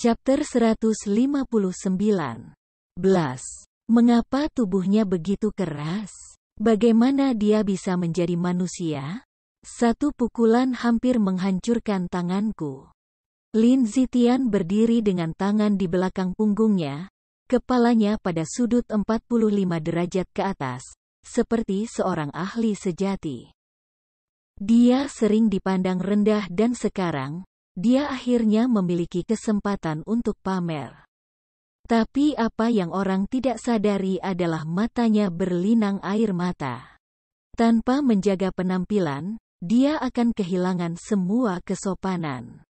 Chapter 159. Mengapa tubuhnya begitu keras? Bagaimana dia bisa menjadi manusia? Satu pukulan hampir menghancurkan tanganku. Lin Zitian berdiri dengan tangan di belakang punggungnya, kepalanya pada sudut 45 derajat ke atas, seperti seorang ahli sejati. Dia sering dipandang rendah dan sekarang, dia akhirnya memiliki kesempatan untuk pamer. Tapi apa yang orang tidak sadari adalah matanya berlinang air mata. Tanpa menjaga penampilan, dia akan kehilangan semua kesopanan.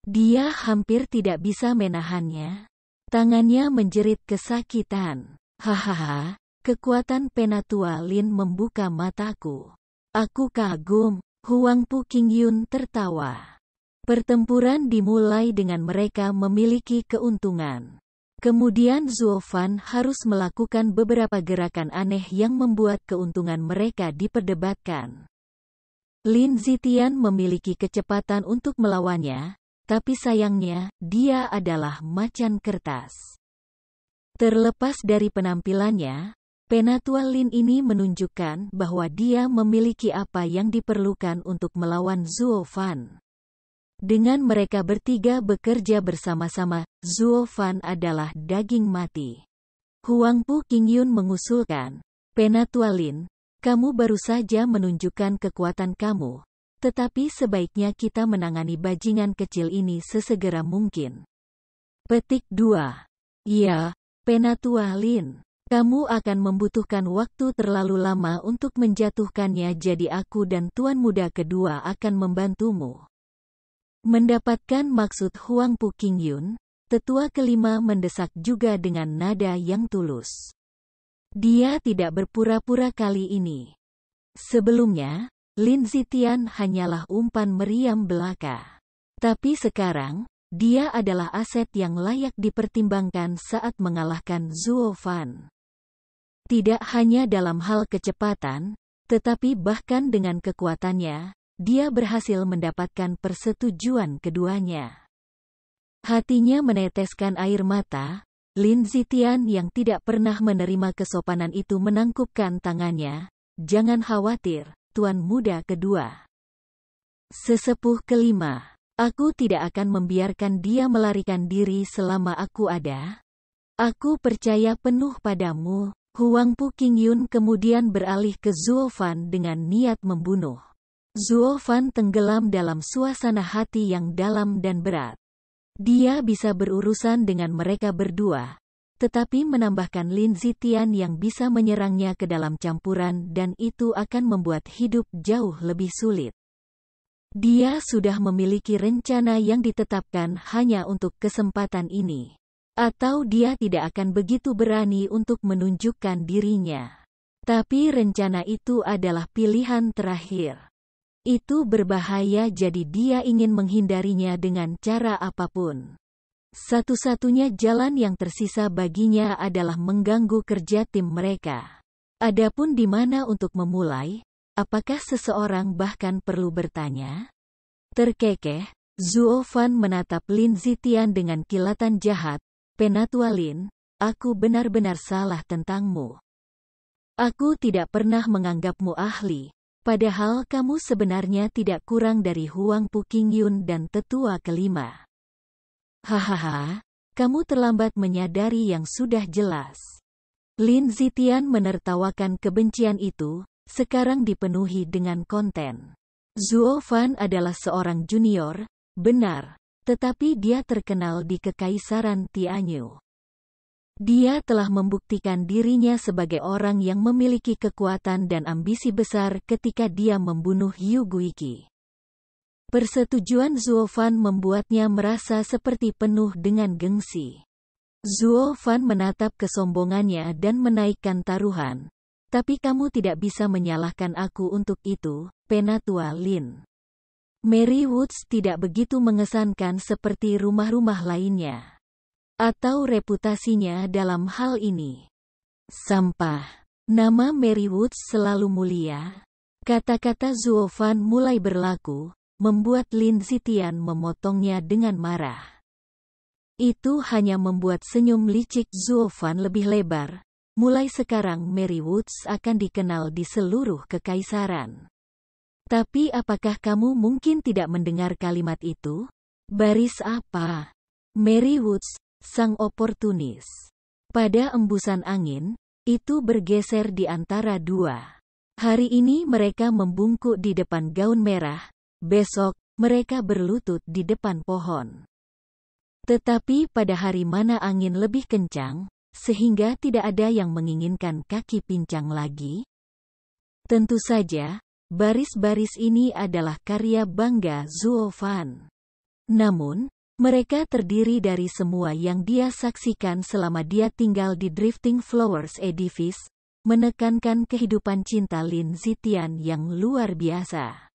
Dia hampir tidak bisa menahannya. Tangannya menjerit kesakitan. Hahaha, kekuatan Penatua Lin membuka mataku. Aku kagum, Huang Pu Qingyun tertawa. Pertempuran dimulai dengan mereka memiliki keuntungan. Kemudian Zuo Fan harus melakukan beberapa gerakan aneh yang membuat keuntungan mereka diperdebatkan. Lin Zitian memiliki kecepatan untuk melawannya, tapi sayangnya, dia adalah macan kertas. Terlepas dari penampilannya, Penatua Lin ini menunjukkan bahwa dia memiliki apa yang diperlukan untuk melawan Zuo Fan. Dengan mereka bertiga bekerja bersama-sama, Zuo Fan adalah daging mati. Huang Pu Qingyun mengusulkan, Penatua Lin, kamu baru saja menunjukkan kekuatan kamu, tetapi sebaiknya kita menangani bajingan kecil ini sesegera mungkin. Petik 2. Ya, Penatua Lin, kamu akan membutuhkan waktu terlalu lama untuk menjatuhkannya, jadi aku dan Tuan Muda kedua akan membantumu. Mendapatkan maksud Huang Pu Qingyun, tetua kelima mendesak juga dengan nada yang tulus. Dia tidak berpura-pura kali ini. Sebelumnya, Lin Zitian hanyalah umpan meriam belaka. Tapi sekarang, dia adalah aset yang layak dipertimbangkan saat mengalahkan Zuo Fan. Tidak hanya dalam hal kecepatan, tetapi bahkan dengan kekuatannya, dia berhasil mendapatkan persetujuan keduanya. Hatinya meneteskan air mata. Lin Zitian yang tidak pernah menerima kesopanan itu menangkupkan tangannya. Jangan khawatir, Tuan Muda kedua. Sesepuh kelima, aku tidak akan membiarkan dia melarikan diri selama aku ada. Aku percaya penuh padamu. Huang Pu Qingyun kemudian beralih ke Zuo Fan dengan niat membunuh. Zuo Fan tenggelam dalam suasana hati yang dalam dan berat. Dia bisa berurusan dengan mereka berdua, tetapi menambahkan Lin Zitian yang bisa menyerangnya ke dalam campuran dan itu akan membuat hidup jauh lebih sulit. Dia sudah memiliki rencana yang ditetapkan hanya untuk kesempatan ini. Atau dia tidak akan begitu berani untuk menunjukkan dirinya. Tapi rencana itu adalah pilihan terakhir. Itu berbahaya, jadi dia ingin menghindarinya dengan cara apapun. Satu-satunya jalan yang tersisa baginya adalah mengganggu kerja tim mereka. Adapun di mana untuk memulai, apakah seseorang bahkan perlu bertanya? Terkekeh, Zuo Fan menatap Lin Zitian dengan kilatan jahat. Penatua Lin, aku benar-benar salah tentangmu. Aku tidak pernah menganggapmu ahli. Padahal kamu sebenarnya tidak kurang dari Huang Pu Qingyun dan tetua kelima. Hahaha, kamu terlambat menyadari yang sudah jelas. Lin Zitian menertawakan kebencian itu, sekarang dipenuhi dengan konten. Zuo Fan adalah seorang junior, benar, tetapi dia terkenal di Kekaisaran Tianyu. Dia telah membuktikan dirinya sebagai orang yang memiliki kekuatan dan ambisi besar ketika dia membunuh Yu Guiqi. Persetujuan Zuo Fan membuatnya merasa seperti penuh dengan gengsi. Zuo Fan menatap kesombongannya dan menaikkan taruhan. Tapi kamu tidak bisa menyalahkan aku untuk itu, Penatua Lin. Mary Woods tidak begitu mengesankan seperti rumah-rumah lainnya. Atau reputasinya dalam hal ini. Sampah. Nama Mary Woods selalu mulia. Kata-kata Zuo Fan mulai berlaku, membuat Lin Zitian memotongnya dengan marah. Itu hanya membuat senyum licik Zuo Fan lebih lebar. Mulai sekarang Mary Woods akan dikenal di seluruh kekaisaran. Tapi apakah kamu mungkin tidak mendengar kalimat itu? Baris apa? Mary Woods, sang oportunis. Pada embusan angin, itu bergeser di antara dua. Hari ini mereka membungkuk di depan gaun merah, besok, mereka berlutut di depan pohon. Tetapi pada hari mana angin lebih kencang, sehingga tidak ada yang menginginkan kaki pincang lagi? Tentu saja, baris-baris ini adalah karya bangga Zuo Fan. Namun, mereka terdiri dari semua yang dia saksikan selama dia tinggal di Drifting Flowers Edifice, menekankan kehidupan cinta Lin Zitian yang luar biasa.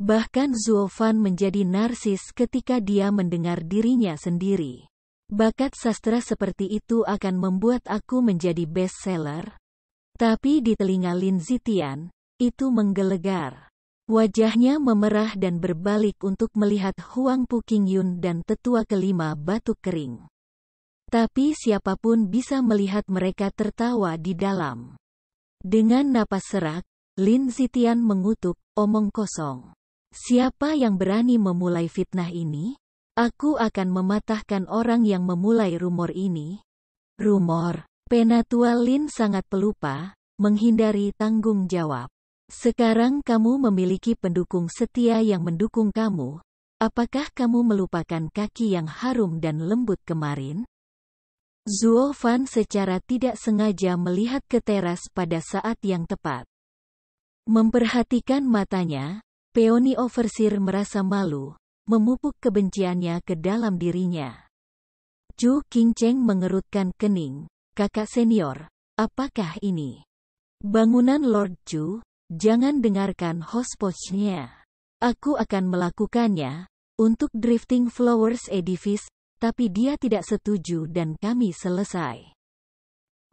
Bahkan Zuo Fan menjadi narsis ketika dia mendengar dirinya sendiri. Bakat sastra seperti itu akan membuat aku menjadi bestseller. Tapi di telinga Lin Zitian, itu menggelegar. Wajahnya memerah dan berbalik untuk melihat Huang Pu Qingyun dan tetua kelima batuk kering. Tapi siapapun bisa melihat mereka tertawa di dalam. Dengan napas serak, Lin Zitian mengutuk, omong kosong. Siapa yang berani memulai fitnah ini? Aku akan mematahkan orang yang memulai rumor ini. Rumor. Penatua Lin sangat pelupa, menghindari tanggung jawab. Sekarang kamu memiliki pendukung setia yang mendukung kamu. Apakah kamu melupakan kaki yang harum dan lembut kemarin? Zuo Fan secara tidak sengaja melihat ke teras pada saat yang tepat. Memperhatikan matanya, Peony Overseer merasa malu, memupuk kebenciannya ke dalam dirinya. Chu Qingcheng mengerutkan kening. Kakak senior, apakah ini? Bangunan Lord Chu. Jangan dengarkan host-postnya. Aku akan melakukannya, untuk Drifting Flowers Edifice, tapi dia tidak setuju dan kami selesai.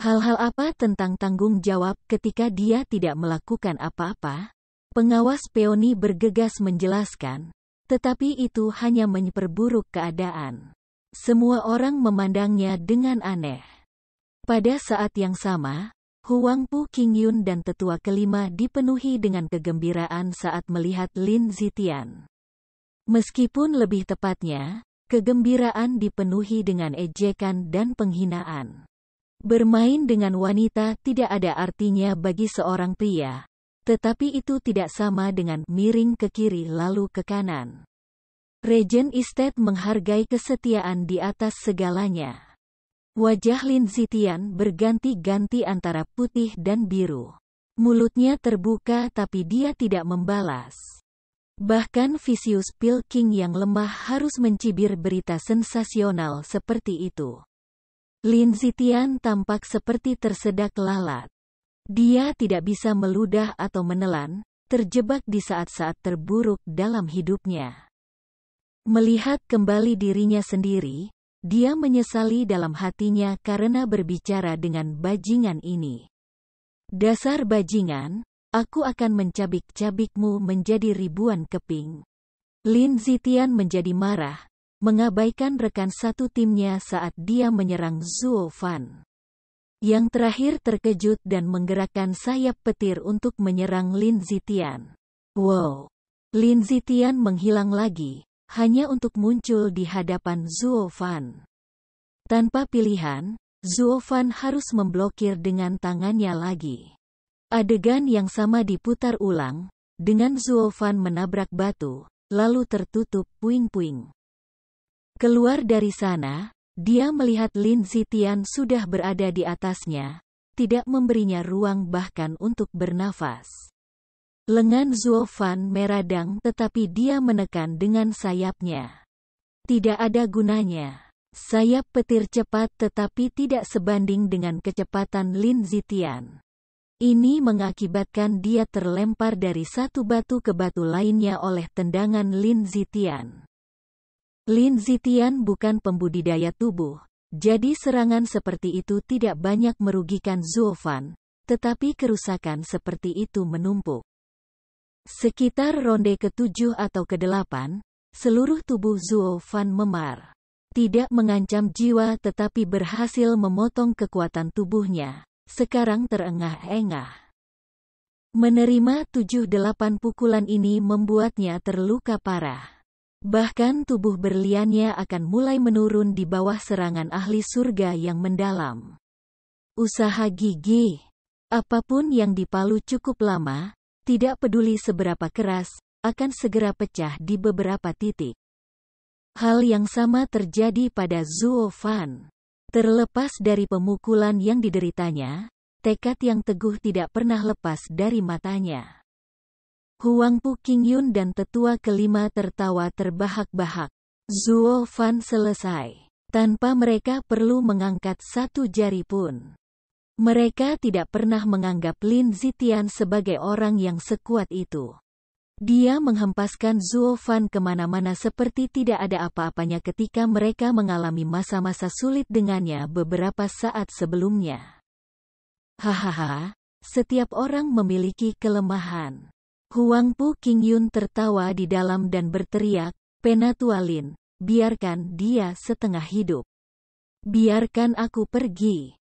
Hal-hal apa tentang tanggung jawab ketika dia tidak melakukan apa-apa? Pengawas Peony bergegas menjelaskan, tetapi itu hanya memperburuk keadaan. Semua orang memandangnya dengan aneh. Pada saat yang sama, Huang Pu Qingyun dan tetua kelima dipenuhi dengan kegembiraan saat melihat Lin Zitian. Meskipun lebih tepatnya, kegembiraan dipenuhi dengan ejekan dan penghinaan. Bermain dengan wanita tidak ada artinya bagi seorang pria, tetapi itu tidak sama dengan miring ke kiri lalu ke kanan. Regent Estate menghargai kesetiaan di atas segalanya. Wajah Lin Zitian berganti-ganti antara putih dan biru. Mulutnya terbuka tapi dia tidak membalas. Bahkan Vicious Pilking yang lemah harus mencibir berita sensasional seperti itu. Lin Zitian tampak seperti tersedak lalat. Dia tidak bisa meludah atau menelan, terjebak di saat-saat terburuk dalam hidupnya. Melihat kembali dirinya sendiri, dia menyesali dalam hatinya karena berbicara dengan bajingan ini. Dasar bajingan, aku akan mencabik-cabikmu menjadi ribuan keping. Lin Zitian menjadi marah, mengabaikan rekan satu timnya saat dia menyerang Zuo Fan. Yang terakhir terkejut dan menggerakkan sayap petir untuk menyerang Lin Zitian. Wow! Lin Zitian menghilang lagi, hanya untuk muncul di hadapan Zuo Fan. Tanpa pilihan, Zuo Fan harus memblokir dengan tangannya lagi. Adegan yang sama diputar ulang, dengan Zuo Fan menabrak batu, lalu tertutup puing-puing. Keluar dari sana, dia melihat Lin Zitian sudah berada di atasnya, tidak memberinya ruang bahkan untuk bernafas. Lengan Zuo Fan meradang tetapi dia menekan dengan sayapnya. Tidak ada gunanya. Sayap petir cepat tetapi tidak sebanding dengan kecepatan Lin Zitian. Ini mengakibatkan dia terlempar dari satu batu ke batu lainnya oleh tendangan Lin Zitian. Lin Zitian bukan pembudidaya tubuh, jadi serangan seperti itu tidak banyak merugikan Zuo Fan, tetapi kerusakan seperti itu menumpuk. Sekitar ronde ke-7 atau ke-8, seluruh tubuh Zuo Fan memar. tidak mengancam jiwa tetapi berhasil memotong kekuatan tubuhnya, sekarang terengah-engah. Menerima 7-8 pukulan ini membuatnya terluka parah. Bahkan tubuh berliannya akan mulai menurun di bawah serangan ahli surga yang mendalam. Usaha gigih. Apapun yang dipalu cukup lama, tidak peduli seberapa keras, akan segera pecah di beberapa titik. Hal yang sama terjadi pada Zuo Fan. Terlepas dari pemukulan yang dideritanya, tekad yang teguh tidak pernah lepas dari matanya. Huang Pu Qingyun dan tetua kelima tertawa terbahak-bahak. Zuo Fan selesai. Tanpa mereka perlu mengangkat satu jari pun. Mereka tidak pernah menganggap Lin Zitian sebagai orang yang sekuat itu. Dia menghempaskan Zuo Fan kemana-mana seperti tidak ada apa-apanya ketika mereka mengalami masa-masa sulit dengannya beberapa saat sebelumnya. Hahaha, setiap orang memiliki kelemahan. Huang Pu Qingyun tertawa di dalam dan berteriak, "Penatua Lin, biarkan dia setengah hidup. Biarkan aku pergi."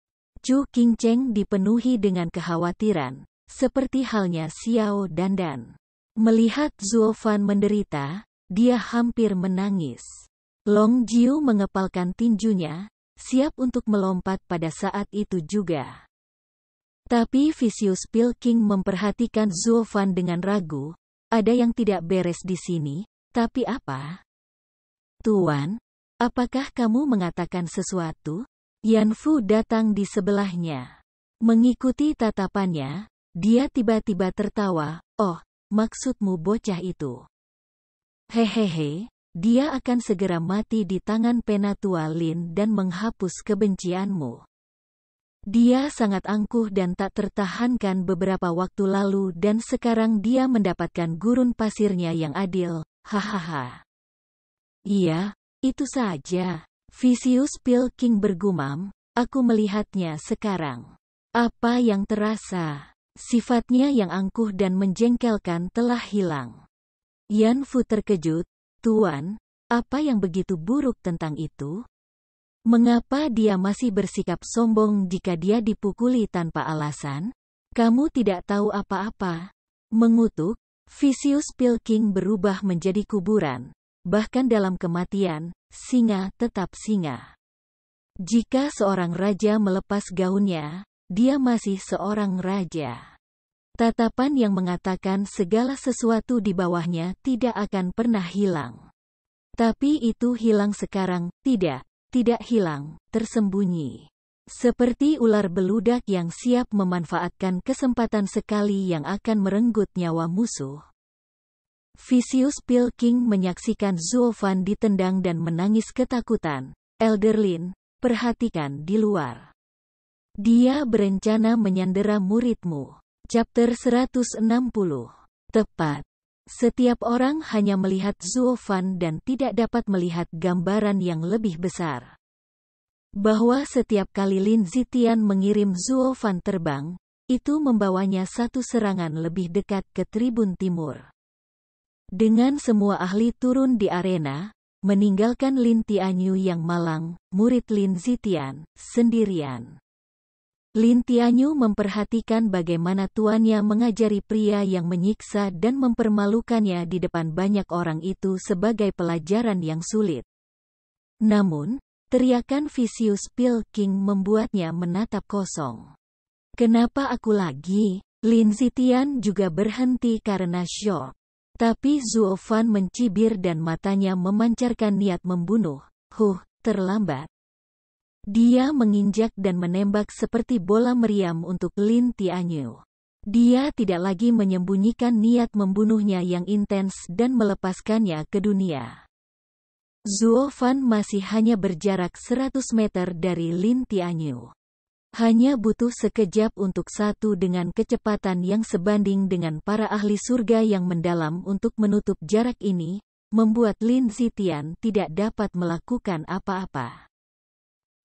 Chu Qingcheng dipenuhi dengan kekhawatiran, seperti halnya Xiao Dandan. Melihat Zuo Fan menderita, dia hampir menangis. Long Jiu mengepalkan tinjunya, siap untuk melompat pada saat itu juga. Tapi Vicious Pilking memperhatikan Zuo Fan dengan ragu. Ada yang tidak beres di sini, tapi apa? Tuan, apakah kamu mengatakan sesuatu? Yan Fu datang di sebelahnya. Mengikuti tatapannya, dia tiba-tiba tertawa, "Oh, maksudmu bocah itu? Hehehe, dia akan segera mati di tangan Penatua Lin dan menghapus kebencianmu. Dia sangat angkuh dan tak tertahankan beberapa waktu lalu dan sekarang dia mendapatkan gurun pasirnya yang adil, hahaha." Iya, itu saja. Vicious Pilking bergumam, "Aku melihatnya sekarang. Apa yang terasa? Sifatnya yang angkuh dan menjengkelkan telah hilang." Yan Fu terkejut, "Tuan, apa yang begitu buruk tentang itu? Mengapa dia masih bersikap sombong jika dia dipukuli tanpa alasan? Kamu tidak tahu apa-apa." Mengutuk, Vicious Pilking berubah menjadi kuburan. Bahkan dalam kematian, singa tetap singa. Jika seorang raja melepas gaunnya, dia masih seorang raja. Tatapan yang mengatakan segala sesuatu di bawahnya tidak akan pernah hilang. Tapi itu hilang sekarang, tidak hilang, tersembunyi. Seperti ular beludak yang siap memanfaatkan kesempatan sekali yang akan merenggut nyawa musuh. Vicious Pilking menyaksikan Zuo Fan ditendang dan menangis ketakutan. "Elder Lin, perhatikan di luar. Dia berencana menyandera muridmu." Chapter 160. Tepat. Setiap orang hanya melihat Zuo Fan dan tidak dapat melihat gambaran yang lebih besar. Bahwa setiap kali Lin Zitian mengirim Zuo Fan terbang, itu membawanya satu serangan lebih dekat ke tribun timur. Dengan semua ahli turun di arena, meninggalkan Lin Tianyu yang malang, murid Lin Zitian, sendirian. Lin Tianyu memperhatikan bagaimana tuannya mengajari pria yang menyiksa dan mempermalukannya di depan banyak orang itu sebagai pelajaran yang sulit. Namun, teriakan Vicious Pilking membuatnya menatap kosong. "Kenapa aku lagi?" Lin Zitian juga berhenti karena syok. Tapi Zuo Fan mencibir dan matanya memancarkan niat membunuh. Terlambat. Dia menginjak dan menembak seperti bola meriam untuk Lin Tianyu. Dia tidak lagi menyembunyikan niat membunuhnya yang intens dan melepaskannya ke dunia. Zuo Fan masih hanya berjarak 100 meter dari Lin Tianyu. Hanya butuh sekejap untuk satu dengan kecepatan yang sebanding dengan para ahli surga yang mendalam untuk menutup jarak ini, membuat Lin Zitian tidak dapat melakukan apa-apa.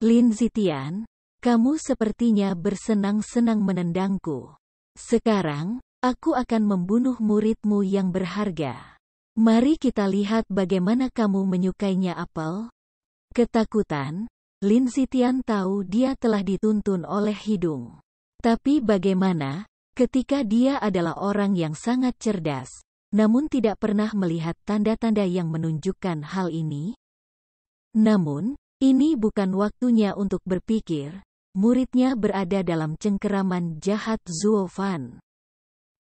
"Lin Zitian, kamu sepertinya bersenang-senang menendangku. Sekarang, aku akan membunuh muridmu yang berharga. Mari kita lihat bagaimana kamu menyukainya apel." Ketakutan, Lin Zitian tahu dia telah dituntun oleh hidung. Tapi bagaimana, ketika dia adalah orang yang sangat cerdas, namun tidak pernah melihat tanda-tanda yang menunjukkan hal ini? Namun, ini bukan waktunya untuk berpikir. Muridnya berada dalam cengkeraman jahat Zuo Fan.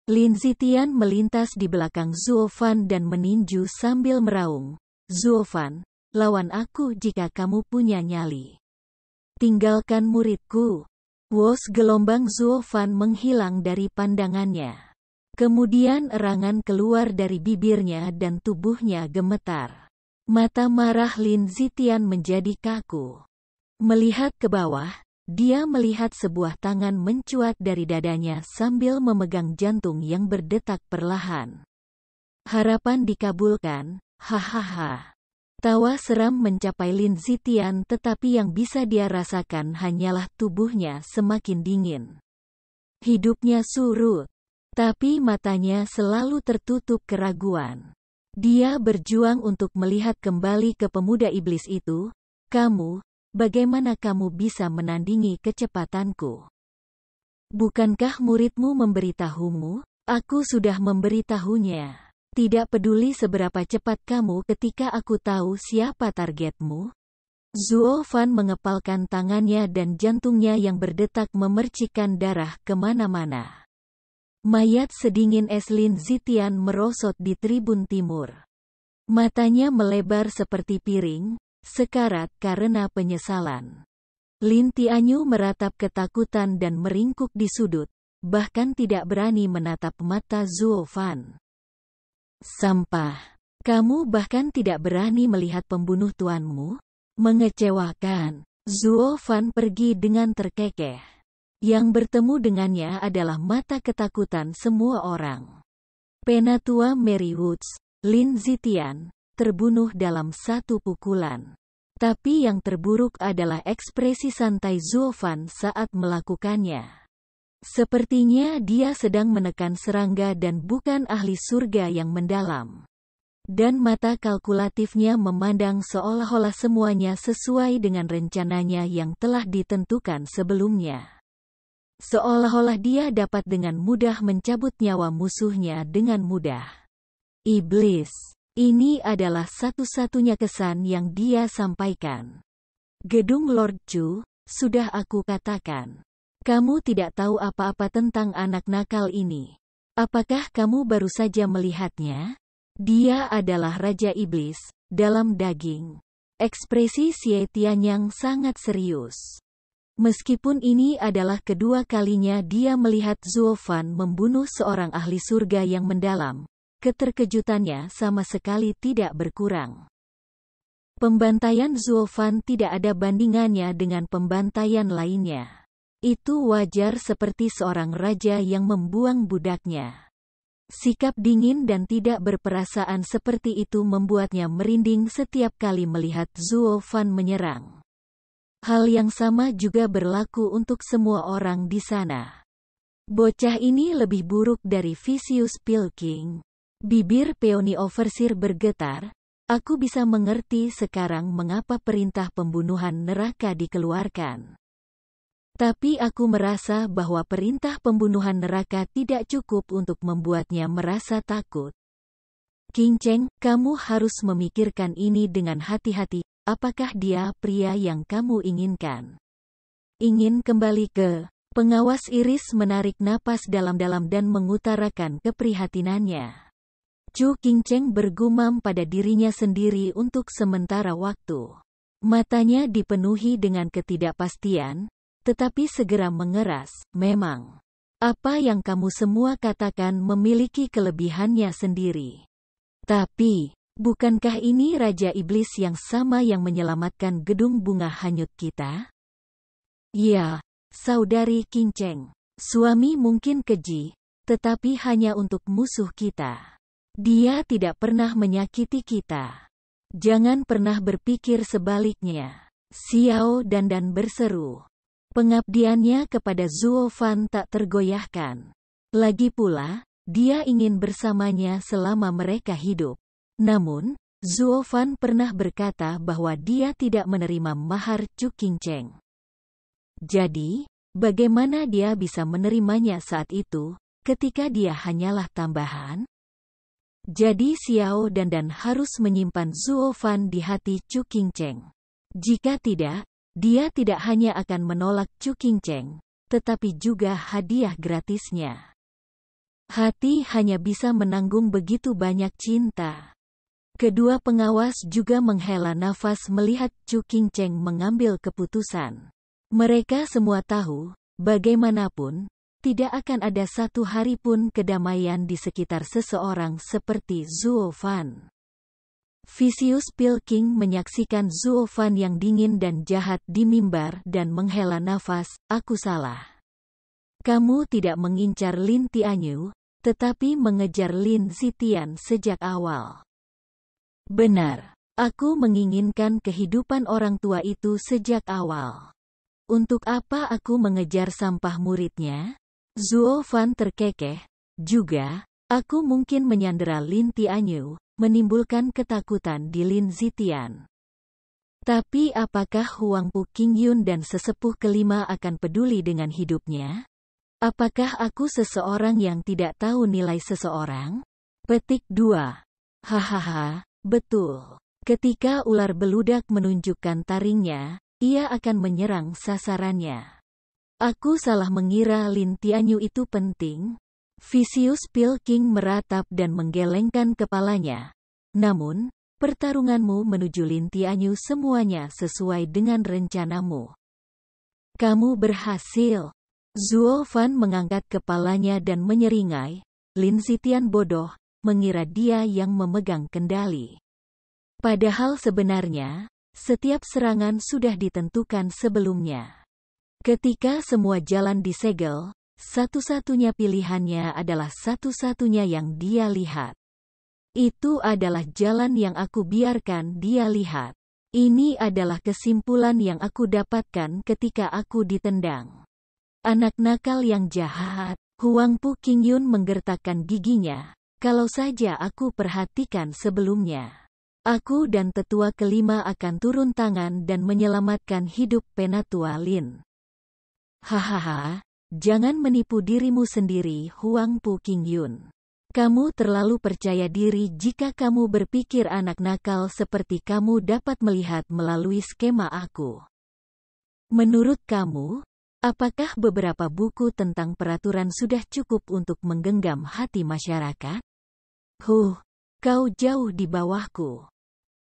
Lin Zitian melintas di belakang Zuo Fan dan meninju sambil meraung. Zuo Fan, lawan aku jika kamu punya nyali. Tinggalkan muridku. Wos gelombang Zuo Fan menghilang dari pandangannya. Kemudian erangan keluar dari bibirnya dan tubuhnya gemetar. Mata marah Lin Zitian menjadi kaku. Melihat ke bawah, dia melihat sebuah tangan mencuat dari dadanya sambil memegang jantung yang berdetak perlahan. Harapan dikabulkan, hahaha. Tawa seram mencapai Lin Zitian tetapi yang bisa dia rasakan hanyalah tubuhnya semakin dingin. Hidupnya surut, tapi matanya selalu tertutup keraguan. Dia berjuang untuk melihat kembali ke pemuda iblis itu. Kamu, bagaimana kamu bisa menandingi kecepatanku? Bukankah muridmu memberitahumu? Aku sudah memberitahunya. Tidak peduli seberapa cepat kamu ketika aku tahu siapa targetmu. Zuo Fan mengepalkan tangannya dan jantungnya yang berdetak memercikkan darah kemana-mana. Mayat sedingin es Lin Zitian merosot di tribun timur. Matanya melebar seperti piring, sekarat karena penyesalan. Lin Tianyu meratap ketakutan dan meringkuk di sudut, bahkan tidak berani menatap mata Zuo Fan. Sampah. Kamu bahkan tidak berani melihat pembunuh tuanmu? Mengecewakan. Zuo Fan pergi dengan terkekeh. Yang bertemu dengannya adalah mata ketakutan semua orang. Penatua Mary Woods, Lin Zitian, terbunuh dalam satu pukulan. Tapi yang terburuk adalah ekspresi santai Zuo Fan saat melakukannya. Sepertinya dia sedang menekan serangga dan bukan ahli surga yang mendalam. Dan mata kalkulatifnya memandang seolah-olah semuanya sesuai dengan rencananya yang telah ditentukan sebelumnya. Seolah-olah dia dapat dengan mudah mencabut nyawa musuhnya dengan mudah. Iblis. Ini adalah satu-satunya kesan yang dia sampaikan. Gedung Lord Chu, sudah aku katakan. Kamu tidak tahu apa-apa tentang anak nakal ini. Apakah kamu baru saja melihatnya? Dia adalah Raja Iblis, dalam daging. Ekspresi Xie Tianyang sangat serius. Meskipun ini adalah kedua kalinya dia melihat Zuo Fan membunuh seorang ahli surga yang mendalam, keterkejutannya sama sekali tidak berkurang. Pembantaian Zuo Fan tidak ada bandingannya dengan pembantaian lainnya. Itu wajar seperti seorang raja yang membuang budaknya. Sikap dingin dan tidak berperasaan seperti itu membuatnya merinding setiap kali melihat Zuo Fan menyerang. Hal yang sama juga berlaku untuk semua orang di sana. Bocah ini lebih buruk dari Vicious Pilking. Bibir Peony Overseer bergetar. Aku bisa mengerti sekarang mengapa perintah pembunuhan neraka dikeluarkan. Tapi aku merasa bahwa perintah pembunuhan neraka tidak cukup untuk membuatnya merasa takut. Qing Cheng, kamu harus memikirkan ini dengan hati-hati. Apakah dia pria yang kamu inginkan? Ingin kembali ke... Pengawas Iris menarik napas dalam-dalam dan mengutarakan keprihatinannya. Chu Qing Cheng bergumam pada dirinya sendiri untuk sementara waktu. Matanya dipenuhi dengan ketidakpastian, tetapi segera mengeras, memang. Apa yang kamu semua katakan memiliki kelebihannya sendiri. Tapi, bukankah ini Raja Iblis yang sama yang menyelamatkan gedung bunga hanyut kita? Ya, Saudari Qing Cheng. Suami mungkin keji, tetapi hanya untuk musuh kita. Dia tidak pernah menyakiti kita. Jangan pernah berpikir sebaliknya. Xiao Dandan berseru. Pengabdiannya kepada Zuo Fan tak tergoyahkan. Lagi pula, dia ingin bersamanya selama mereka hidup. Namun, Zuo Fan pernah berkata bahwa dia tidak menerima mahar Chu Qingcheng. Jadi, bagaimana dia bisa menerimanya saat itu, ketika dia hanyalah tambahan? Jadi Xiao Dandan harus menyimpan Zuo Fan di hati Chu Qingcheng. Jika tidak, dia tidak hanya akan menolak Chu Qingcheng, tetapi juga hadiah gratisnya. Hati hanya bisa menanggung begitu banyak cinta. Kedua pengawas juga menghela nafas melihat Chu Qingcheng mengambil keputusan. Mereka semua tahu, bagaimanapun, tidak akan ada satu hari pun kedamaian di sekitar seseorang seperti Zuo Fan. Vicious Pilking menyaksikan Zuo Fan yang dingin dan jahat di mimbar dan menghela nafas, aku salah. Kamu tidak mengincar Lin Tianyu, tetapi mengejar Lin Zitian sejak awal. Benar, aku menginginkan kehidupan orang tua itu sejak awal. Untuk apa aku mengejar sampah muridnya? Zuo Fan terkekeh. Juga, aku mungkin menyandera Lin Tianyu, menimbulkan ketakutan di Lin Zitian. Tapi apakah Huang Pu Qingyun dan sesepuh kelima akan peduli dengan hidupnya? Apakah aku seseorang yang tidak tahu nilai seseorang? Petik 2. Hahaha. Betul. Ketika ular beludak menunjukkan taringnya, ia akan menyerang sasarannya. Aku salah mengira Lin Tianyu itu penting. Vicious Pilking meratap dan menggelengkan kepalanya. Namun, pertarunganmu menuju Lin Tianyu semuanya sesuai dengan rencanamu. Kamu berhasil. Zuo Fan mengangkat kepalanya dan menyeringai. Lin Zitian bodoh, mengira dia yang memegang kendali. Padahal sebenarnya, setiap serangan sudah ditentukan sebelumnya. Ketika semua jalan disegel, satu-satunya pilihannya adalah satu-satunya yang dia lihat. Itu adalah jalan yang aku biarkan dia lihat. Ini adalah kesimpulan yang aku dapatkan ketika aku ditendang. Anak nakal yang jahat. Huang Pu Qingyun menggertakkan giginya. Kalau saja aku perhatikan sebelumnya. Aku dan tetua kelima akan turun tangan dan menyelamatkan hidup Penatua Lin. Hahaha, jangan menipu dirimu sendiri Huang Pu Qingyun. Kamu terlalu percaya diri jika kamu berpikir anak nakal seperti kamu dapat melihat melalui skema aku. Menurut kamu, apakah beberapa buku tentang peraturan sudah cukup untuk menggenggam hati masyarakat? Kau jauh di bawahku.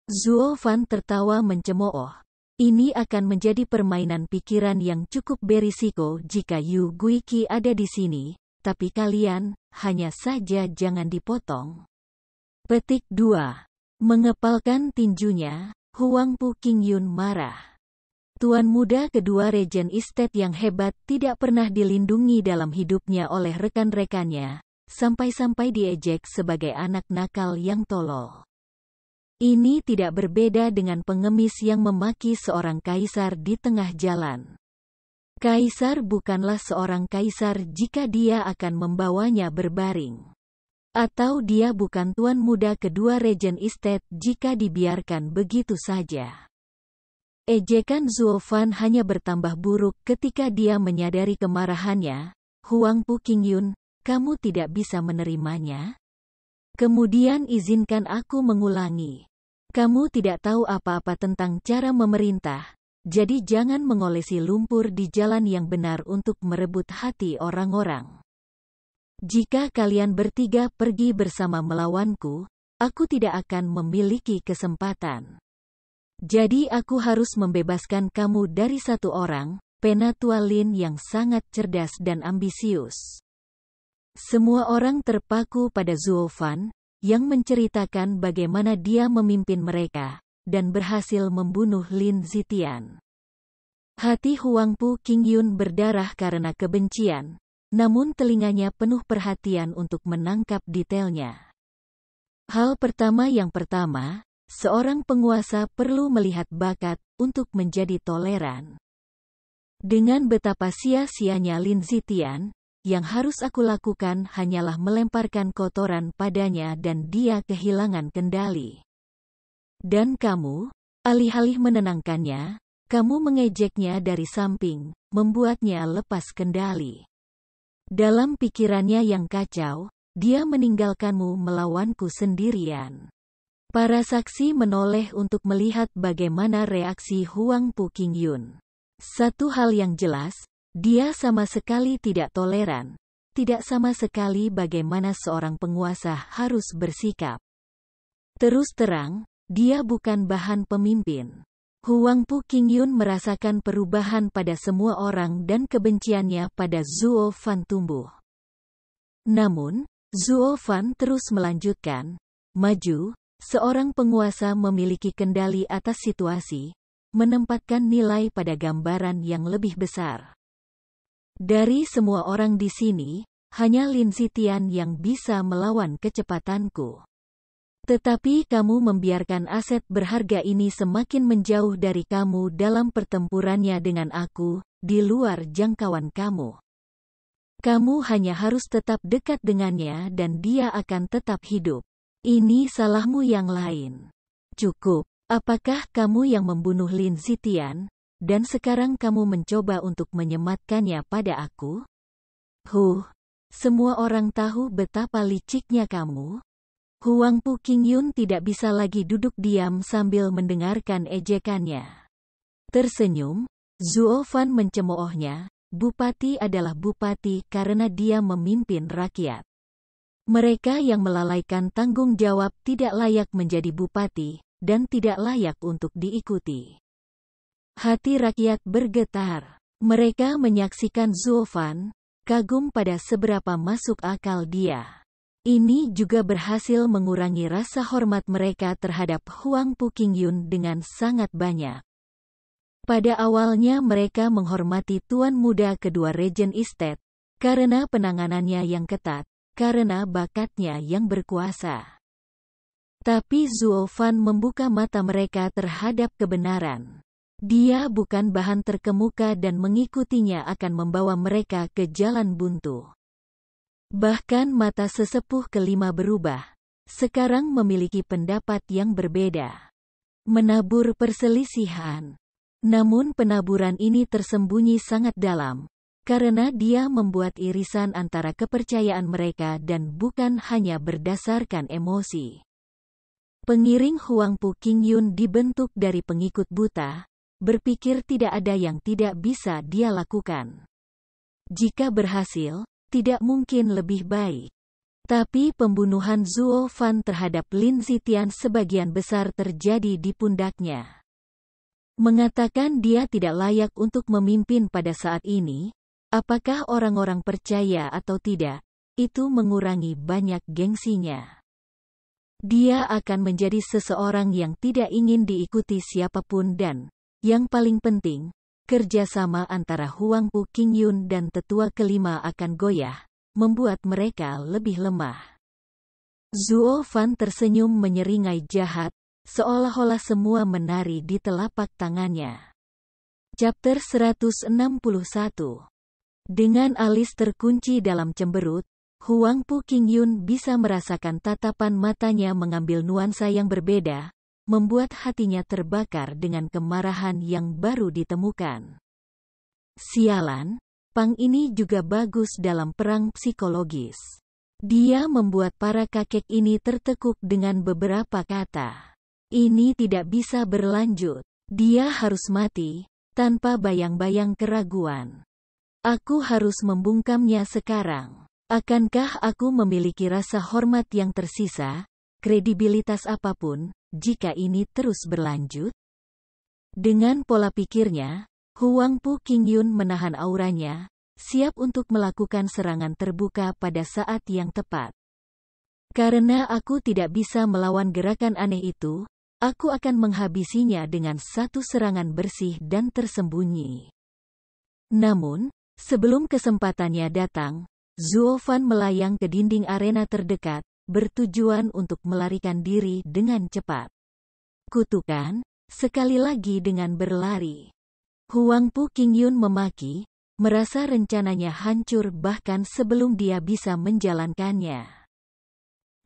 Zuo Fan tertawa mencemooh. Ini akan menjadi permainan pikiran yang cukup berisiko jika Yu Guiqi ada di sini, tapi kalian, hanya saja jangan dipotong. Petik 2. Mengepalkan tinjunya, Huang Pu Qingyun marah. Tuan muda kedua Regen Estate yang hebat tidak pernah dilindungi dalam hidupnya oleh rekan-rekannya, sampai-sampai diejek sebagai anak nakal yang tolol. Ini tidak berbeda dengan pengemis yang memaki seorang kaisar di tengah jalan. Kaisar bukanlah seorang kaisar jika dia akan membawanya berbaring. Atau dia bukan tuan muda kedua Regen Estate jika dibiarkan begitu saja. Ejekan Zuo Fan hanya bertambah buruk ketika dia menyadari kemarahannya. Huang Pu Qingyun, kamu tidak bisa menerimanya? Kemudian izinkan aku mengulangi. Kamu tidak tahu apa-apa tentang cara memerintah, jadi jangan mengolesi lumpur di jalan yang benar untuk merebut hati orang-orang. Jika kalian bertiga pergi bersama melawanku, aku tidak akan memiliki kesempatan. Jadi aku harus membebaskan kamu dari satu orang, Penatua Lin yang sangat cerdas dan ambisius. Semua orang terpaku pada Zuo Fan, yang menceritakan bagaimana dia memimpin mereka, dan berhasil membunuh Lin Zitian. Hati Huang Pu Qingyun berdarah karena kebencian, namun telinganya penuh perhatian untuk menangkap detailnya. Hal pertama yang pertama, seorang penguasa perlu melihat bakat untuk menjadi toleran. Dengan betapa sia-sianya Lin Zitian, yang harus aku lakukan hanyalah melemparkan kotoran padanya dan dia kehilangan kendali. Dan kamu, alih-alih menenangkannya, kamu mengejeknya dari samping, membuatnya lepas kendali. Dalam pikirannya yang kacau, dia meninggalkanmu melawanku sendirian. Para saksi menoleh untuk melihat bagaimana reaksi Huang Pu Qingyun. Satu hal yang jelas, dia sama sekali tidak toleran, tidak sama sekali bagaimana seorang penguasa harus bersikap. Terus terang, dia bukan bahan pemimpin. Huang Pu Qingyun merasakan perubahan pada semua orang dan kebenciannya pada Zhuo Fan tumbuh. Namun, Zhuo Fan terus melanjutkan, maju. Seorang penguasa memiliki kendali atas situasi, menempatkan nilai pada gambaran yang lebih besar. Dari semua orang di sini, hanya Lin Zitian yang bisa melawan kecepatanku. Tetapi kamu membiarkan aset berharga ini semakin menjauh dari kamu dalam pertempurannya dengan aku, di luar jangkauan kamu. Kamu hanya harus tetap dekat dengannya dan dia akan tetap hidup. Ini salahmu yang lain. Cukup, apakah kamu yang membunuh Lin Zitian, dan sekarang kamu mencoba untuk menyematkannya pada aku? Semua orang tahu betapa liciknya kamu. Huang Pu Qingyun tidak bisa lagi duduk diam sambil mendengarkan ejekannya. Tersenyum, Zhuo Fan mencemoohnya, bupati adalah bupati karena dia memimpin rakyat. Mereka yang melalaikan tanggung jawab tidak layak menjadi bupati, dan tidak layak untuk diikuti. Hati rakyat bergetar. Mereka menyaksikan Zhuo Fan, kagum pada seberapa masuk akal dia. Ini juga berhasil mengurangi rasa hormat mereka terhadap Huang Pu Qingyun dengan sangat banyak. Pada awalnya mereka menghormati tuan muda kedua Regent Estate, karena penanganannya yang ketat, karena bakatnya yang berkuasa. Tapi Zhuo Fan membuka mata mereka terhadap kebenaran. Dia bukan bahan terkemuka dan mengikutinya akan membawa mereka ke jalan buntu. Bahkan mata sesepuh kelima berubah. Sekarang memiliki pendapat yang berbeda. Menabur perselisihan. Namun penaburan ini tersembunyi sangat dalam. Karena dia membuat irisan antara kepercayaan mereka dan bukan hanya berdasarkan emosi. Pengiring Huang Pu Qingyun dibentuk dari pengikut buta, berpikir tidak ada yang tidak bisa dia lakukan. Jika berhasil, tidak mungkin lebih baik. Tapi pembunuhan Zhuo Fan terhadap Lin Zitian sebagian besar terjadi di pundaknya. Mengatakan dia tidak layak untuk memimpin pada saat ini, apakah orang-orang percaya atau tidak, itu mengurangi banyak gengsinya. Dia akan menjadi seseorang yang tidak ingin diikuti siapapun dan, yang paling penting, kerjasama antara Huang Pu Qingyun dan tetua kelima akan goyah, membuat mereka lebih lemah. Zhuo Fan tersenyum menyeringai jahat, seolah-olah semua menari di telapak tangannya. Chapter 161. Dengan alis terkunci dalam cemberut, Huang Pu Qingyun bisa merasakan tatapan matanya mengambil nuansa yang berbeda, membuat hatinya terbakar dengan kemarahan yang baru ditemukan. Sialan, Pang ini juga bagus dalam perang psikologis. Dia membuat para kakek ini tertekuk dengan beberapa kata. Ini tidak bisa berlanjut. Dia harus mati, tanpa bayang-bayang keraguan. Aku harus membungkamnya sekarang. Akankah aku memiliki rasa hormat yang tersisa, kredibilitas apapun, jika ini terus berlanjut? Dengan pola pikirnya, Huang Pu Qingyun menahan auranya, siap untuk melakukan serangan terbuka pada saat yang tepat. Karena aku tidak bisa melawan gerakan aneh itu, aku akan menghabisinya dengan satu serangan bersih dan tersembunyi. Namun, sebelum kesempatannya datang, Zhuo Fan melayang ke dinding arena terdekat, bertujuan untuk melarikan diri dengan cepat. Kutukan, sekali lagi dengan berlari. Huang Pu Qingyun memaki, merasa rencananya hancur bahkan sebelum dia bisa menjalankannya.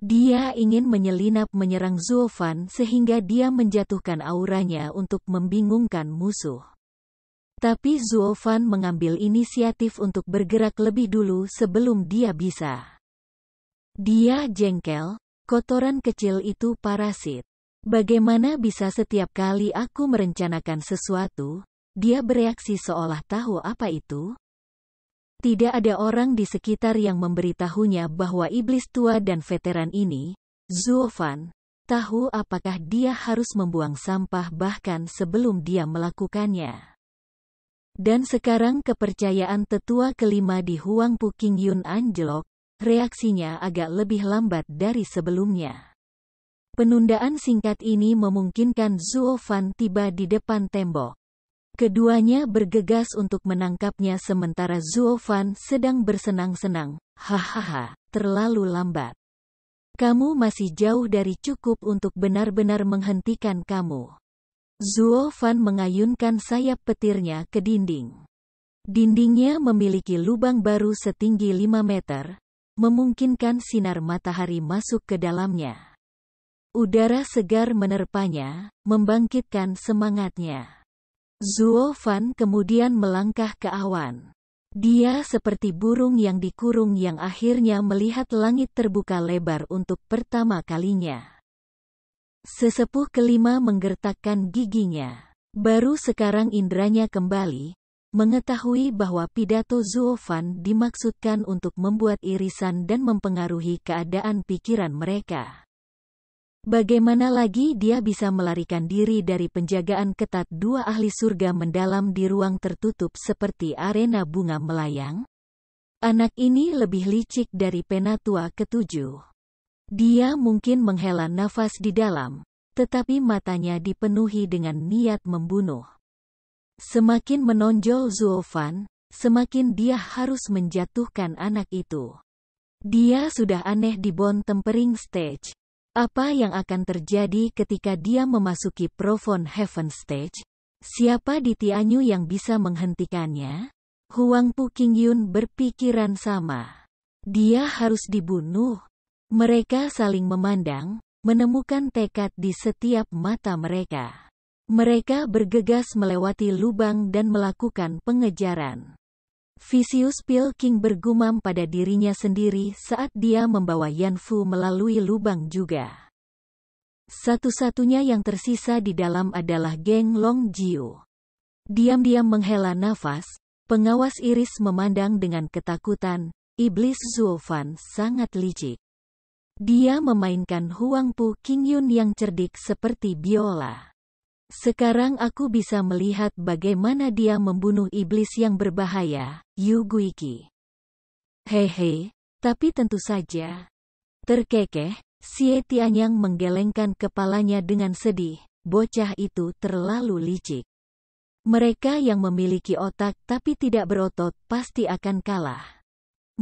Dia ingin menyelinap menyerang Zuofan sehingga dia menjatuhkan auranya untuk membingungkan musuh. Tapi Zuofan mengambil inisiatif untuk bergerak lebih dulu sebelum dia bisa. Dia jengkel, kotoran kecil itu parasit. Bagaimana bisa setiap kali aku merencanakan sesuatu, dia bereaksi seolah tahu apa itu? Tidak ada orang di sekitar yang memberitahunya bahwa iblis tua dan veteran ini, Zuofan, tahu apakah dia harus membuang sampah bahkan sebelum dia melakukannya. Dan sekarang kepercayaan tetua kelima di Huangpu Qingyun anjlok, reaksinya agak lebih lambat dari sebelumnya. Penundaan singkat ini memungkinkan Zuofan tiba di depan tembok. Keduanya bergegas untuk menangkapnya sementara Zuofan sedang bersenang-senang. Hahaha, terlalu lambat. Kamu masih jauh dari cukup untuk benar-benar menghentikan kamu. Zuofan mengayunkan sayap petirnya ke dinding. Dindingnya memiliki lubang baru setinggi 5 meter, memungkinkan sinar matahari masuk ke dalamnya. Udara segar menerpanya, membangkitkan semangatnya. Zuofan kemudian melangkah ke awan. Dia seperti burung yang dikurung yang akhirnya melihat langit terbuka lebar untuk pertama kalinya. Sesepuh kelima menggertakkan giginya. Baru sekarang indranya kembali, mengetahui bahwa pidato Zuofan dimaksudkan untuk membuat irisan dan mempengaruhi keadaan pikiran mereka. Bagaimana lagi dia bisa melarikan diri dari penjagaan ketat dua ahli surga mendalam di ruang tertutup seperti arena bunga melayang? Anak ini lebih licik dari Penatua ketujuh. Dia mungkin menghela nafas di dalam, tetapi matanya dipenuhi dengan niat membunuh. Semakin menonjol Zuofan, semakin dia harus menjatuhkan anak itu. Dia sudah aneh di Bon Tempering Stage. Apa yang akan terjadi ketika dia memasuki Provon Heaven Stage? Siapa di Tianyu yang bisa menghentikannya? Huangpu Qingyun berpikiran sama. Dia harus dibunuh. Mereka saling memandang, menemukan tekad di setiap mata mereka. Mereka bergegas melewati lubang dan melakukan pengejaran. Vicious Pilking bergumam pada dirinya sendiri saat dia membawa Yanfu melalui lubang juga. Satu-satunya yang tersisa di dalam adalah geng Longjiu. Diam-diam menghela nafas, pengawas iris memandang dengan ketakutan, iblis Zuofan sangat licik. Dia memainkan Huangpu Qingyun yang cerdik seperti biola. Sekarang aku bisa melihat bagaimana dia membunuh iblis yang berbahaya, Yu Guiqi. Hehe, tapi tentu saja. Terkekeh, Xie Tianyang menggelengkan kepalanya dengan sedih, bocah itu terlalu licik. Mereka yang memiliki otak tapi tidak berotot pasti akan kalah.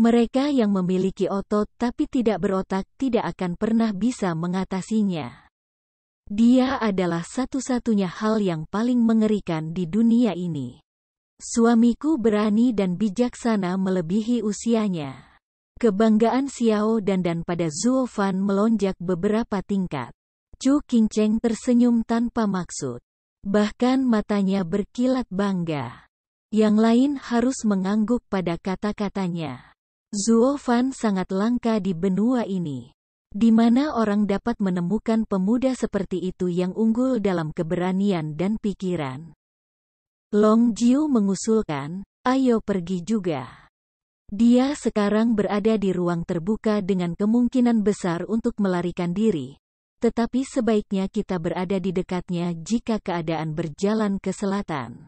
Mereka yang memiliki otot tapi tidak berotak tidak akan pernah bisa mengatasinya. Dia adalah satu-satunya hal yang paling mengerikan di dunia ini. Suamiku berani dan bijaksana melebihi usianya. Kebanggaan Xiao Dandan pada Zuofan melonjak beberapa tingkat. Chu Qingcheng tersenyum tanpa maksud. Bahkan matanya berkilat bangga. Yang lain harus mengangguk pada kata-katanya. Zuofan sangat langka di benua ini. Di mana orang dapat menemukan pemuda seperti itu yang unggul dalam keberanian dan pikiran. Long Jiu mengusulkan, ayo pergi juga. Dia sekarang berada di ruang terbuka dengan kemungkinan besar untuk melarikan diri. Tetapi sebaiknya kita berada di dekatnya jika keadaan berjalan ke selatan.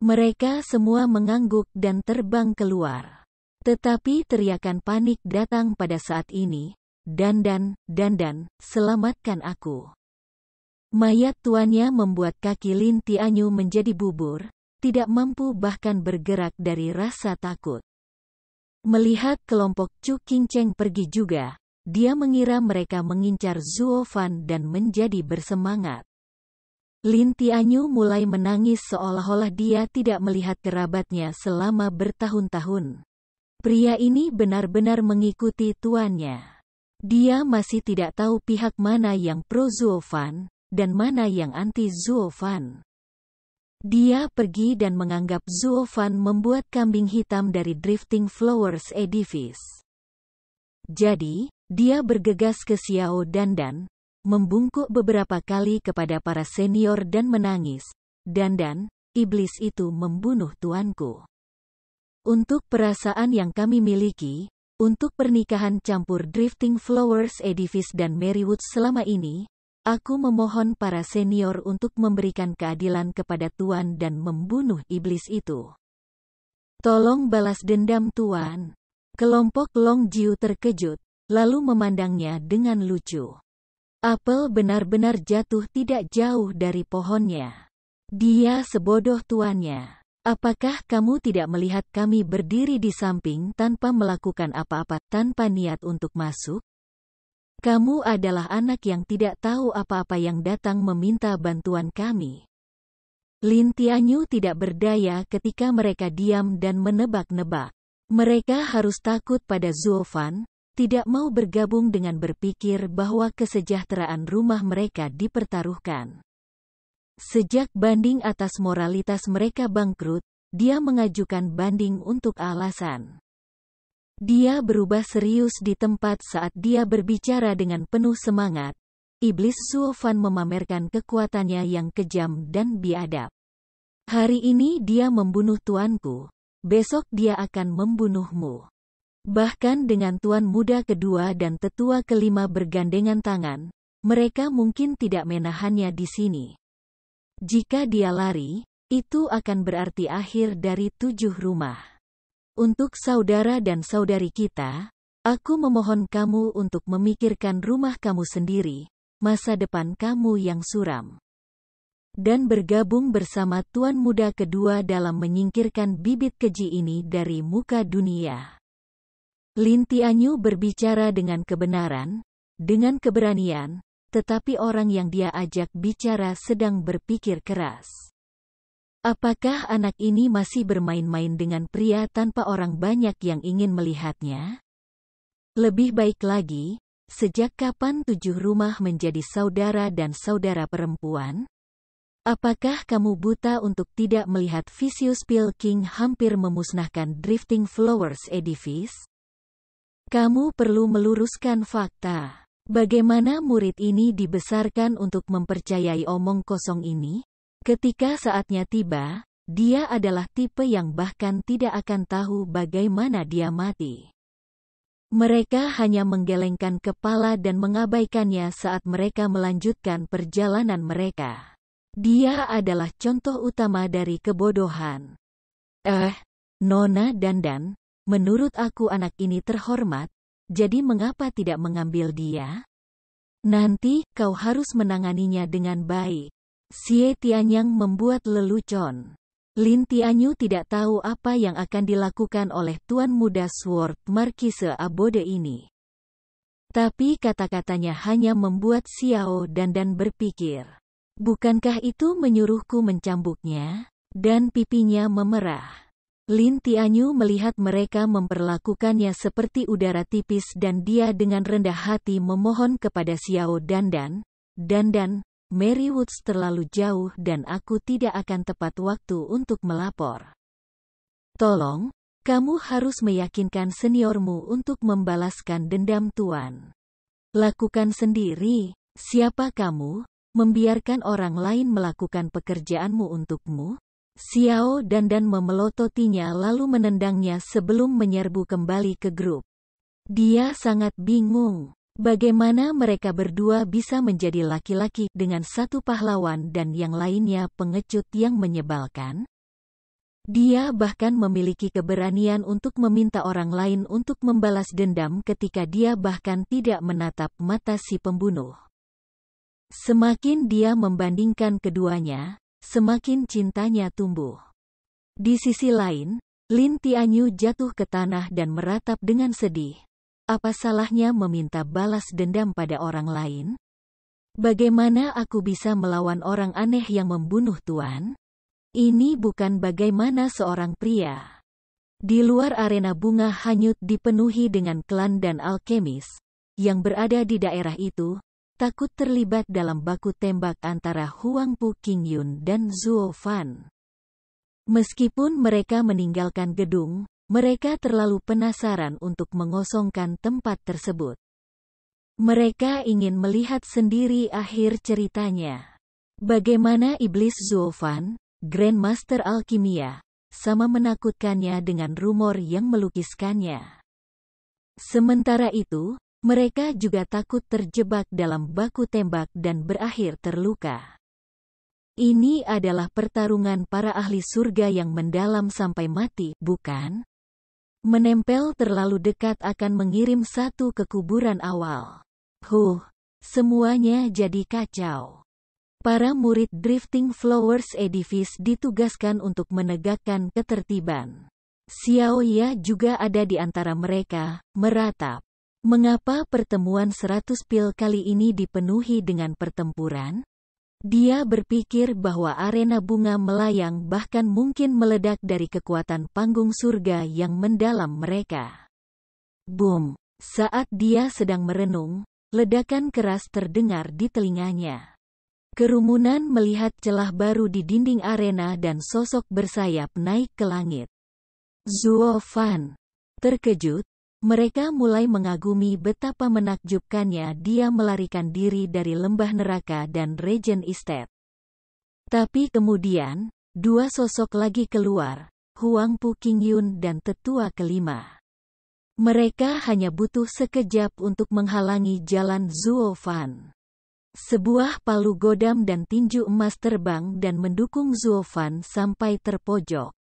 Mereka semua mengangguk dan terbang keluar. Tetapi teriakan panik datang pada saat ini. Dandan, selamatkan aku. Mayat tuannya membuat kaki Lin Tianyu menjadi bubur, tidak mampu bahkan bergerak dari rasa takut. Melihat kelompok Chu Qingcheng pergi juga, dia mengira mereka mengincar Zuofan dan menjadi bersemangat. Lin Tianyu mulai menangis seolah-olah dia tidak melihat kerabatnya selama bertahun-tahun. Pria ini benar-benar mengikuti tuannya. Dia masih tidak tahu pihak mana yang pro-Zuofan, dan mana yang anti-Zuofan. Dia pergi dan menganggap Zuofan membuat kambing hitam dari Drifting Flowers Edifice. Jadi, dia bergegas ke Xiao Dandan, membungkuk beberapa kali kepada para senior dan menangis. Dandan, iblis itu membunuh tuanku. Untuk perasaan yang kami miliki, untuk pernikahan campur Drifting Flowers Edifice dan Marywood selama ini, aku memohon para senior untuk memberikan keadilan kepada Tuan dan membunuh iblis itu. Tolong balas dendam Tuan. Kelompok Long Jiu terkejut, lalu memandangnya dengan lucu. Apel benar-benar jatuh tidak jauh dari pohonnya. Dia sebodoh tuannya. Apakah kamu tidak melihat kami berdiri di samping tanpa melakukan apa-apa, tanpa niat untuk masuk? Kamu adalah anak yang tidak tahu apa-apa yang datang meminta bantuan kami. Lin Tianyu tidak berdaya ketika mereka diam dan menebak-nebak. Mereka harus takut pada Zuofan, tidak mau bergabung dengan berpikir bahwa kesejahteraan rumah mereka dipertaruhkan. Sejak banding atas moralitas mereka bangkrut, dia mengajukan banding untuk alasan. Dia berubah serius di tempat saat dia berbicara dengan penuh semangat. Iblis Zuofan memamerkan kekuatannya yang kejam dan biadab. Hari ini dia membunuh tuanku, besok dia akan membunuhmu. Bahkan dengan tuan muda kedua dan tetua kelima bergandengan tangan, mereka mungkin tidak menahannya di sini. Jika dia lari, itu akan berarti akhir dari 7 rumah. Untuk saudara dan saudari kita, aku memohon kamu untuk memikirkan rumah kamu sendiri, masa depan kamu yang suram. Dan bergabung bersama tuan muda kedua dalam menyingkirkan bibit keji ini dari muka dunia. Lin Tianyu berbicara dengan kebenaran, dengan keberanian, tetapi orang yang dia ajak bicara sedang berpikir keras. Apakah anak ini masih bermain-main dengan pria tanpa orang banyak yang ingin melihatnya? Lebih baik lagi, sejak kapan 7 rumah menjadi saudara dan saudara perempuan? Apakah kamu buta untuk tidak melihat Vicious Pill King hampir memusnahkan Drifting Flowers Edifice? Kamu perlu meluruskan fakta. Bagaimana murid ini dibesarkan untuk mempercayai omong kosong ini? Ketika saatnya tiba, dia adalah tipe yang bahkan tidak akan tahu bagaimana dia mati. Mereka hanya menggelengkan kepala dan mengabaikannya saat mereka melanjutkan perjalanan mereka. Dia adalah contoh utama dari kebodohan. Nona Dandan, menurut aku anak ini terhormat, jadi mengapa tidak mengambil dia? Nanti, kau harus menanganinya dengan baik. Xie Tianyang membuat lelucon. Lin Tianyu tidak tahu apa yang akan dilakukan oleh Tuan Muda Sword Marquise Abode ini. Tapi kata-katanya hanya membuat Xiao Dandan berpikir. Bukankah itu menyuruhku mencambuknya? Dan pipinya memerah. Lin Tianyu melihat mereka memperlakukannya seperti udara tipis dan dia dengan rendah hati memohon kepada Xiao Dandan, Dandan, Marywoods terlalu jauh dan aku tidak akan tepat waktu untuk melapor. Tolong, kamu harus meyakinkan seniormu untuk membalaskan dendam Tuan. Lakukan sendiri, siapa kamu, membiarkan orang lain melakukan pekerjaanmu untukmu? Xiao Dandan memelototinya lalu menendangnya sebelum menyerbu kembali ke grup. Dia sangat bingung. Bagaimana mereka berdua bisa menjadi laki-laki dengan satu pahlawan dan yang lainnya pengecut yang menyebalkan? Dia bahkan memiliki keberanian untuk meminta orang lain untuk membalas dendam ketika dia bahkan tidak menatap mata si pembunuh. Semakin dia membandingkan keduanya, semakin cintanya tumbuh. Di sisi lain, Lin Tianyu jatuh ke tanah dan meratap dengan sedih. Apa salahnya meminta balas dendam pada orang lain? Bagaimana aku bisa melawan orang aneh yang membunuh Tuan? Ini bukan bagaimana seorang pria. Di luar arena bunga hanyut dipenuhi dengan klan dan alkemis. yang berada di daerah itu, takut terlibat dalam baku tembak antara Huangpu Qingyun dan Zhuo Fan. Meskipun mereka meninggalkan gedung, mereka terlalu penasaran untuk mengosongkan tempat tersebut. Mereka ingin melihat sendiri akhir ceritanya. Bagaimana iblis Zhuo Fan, Grandmaster Alkimia, sama menakutkannya dengan rumor yang melukiskannya. Sementara itu, mereka juga takut terjebak dalam baku tembak dan berakhir terluka. Ini adalah pertarungan para ahli surga yang mendalam sampai mati, bukan? Menempel terlalu dekat akan mengirim satu ke kuburan awal. Semuanya jadi kacau. Para murid Drifting Flowers Edifice ditugaskan untuk menegakkan ketertiban. Xiao Ya juga ada di antara mereka, meratap. Mengapa pertemuan 100 pil kali ini dipenuhi dengan pertempuran? Dia berpikir bahwa arena bunga melayang bahkan mungkin meledak dari kekuatan panggung surga yang mendalam mereka. Boom! Saat dia sedang merenung, ledakan keras terdengar di telinganya. Kerumunan melihat celah baru di dinding arena dan sosok bersayap naik ke langit. Zhuo Fan. Terkejut, mereka mulai mengagumi betapa menakjubkannya dia melarikan diri dari lembah neraka dan Regent Estate. Tapi kemudian, dua sosok lagi keluar, Huangpu Qingyun dan tetua kelima. Mereka hanya butuh sekejap untuk menghalangi jalan Zhuo Fan. Sebuah palu godam dan tinju emas terbang dan mendukung Zhuo Fan sampai terpojok.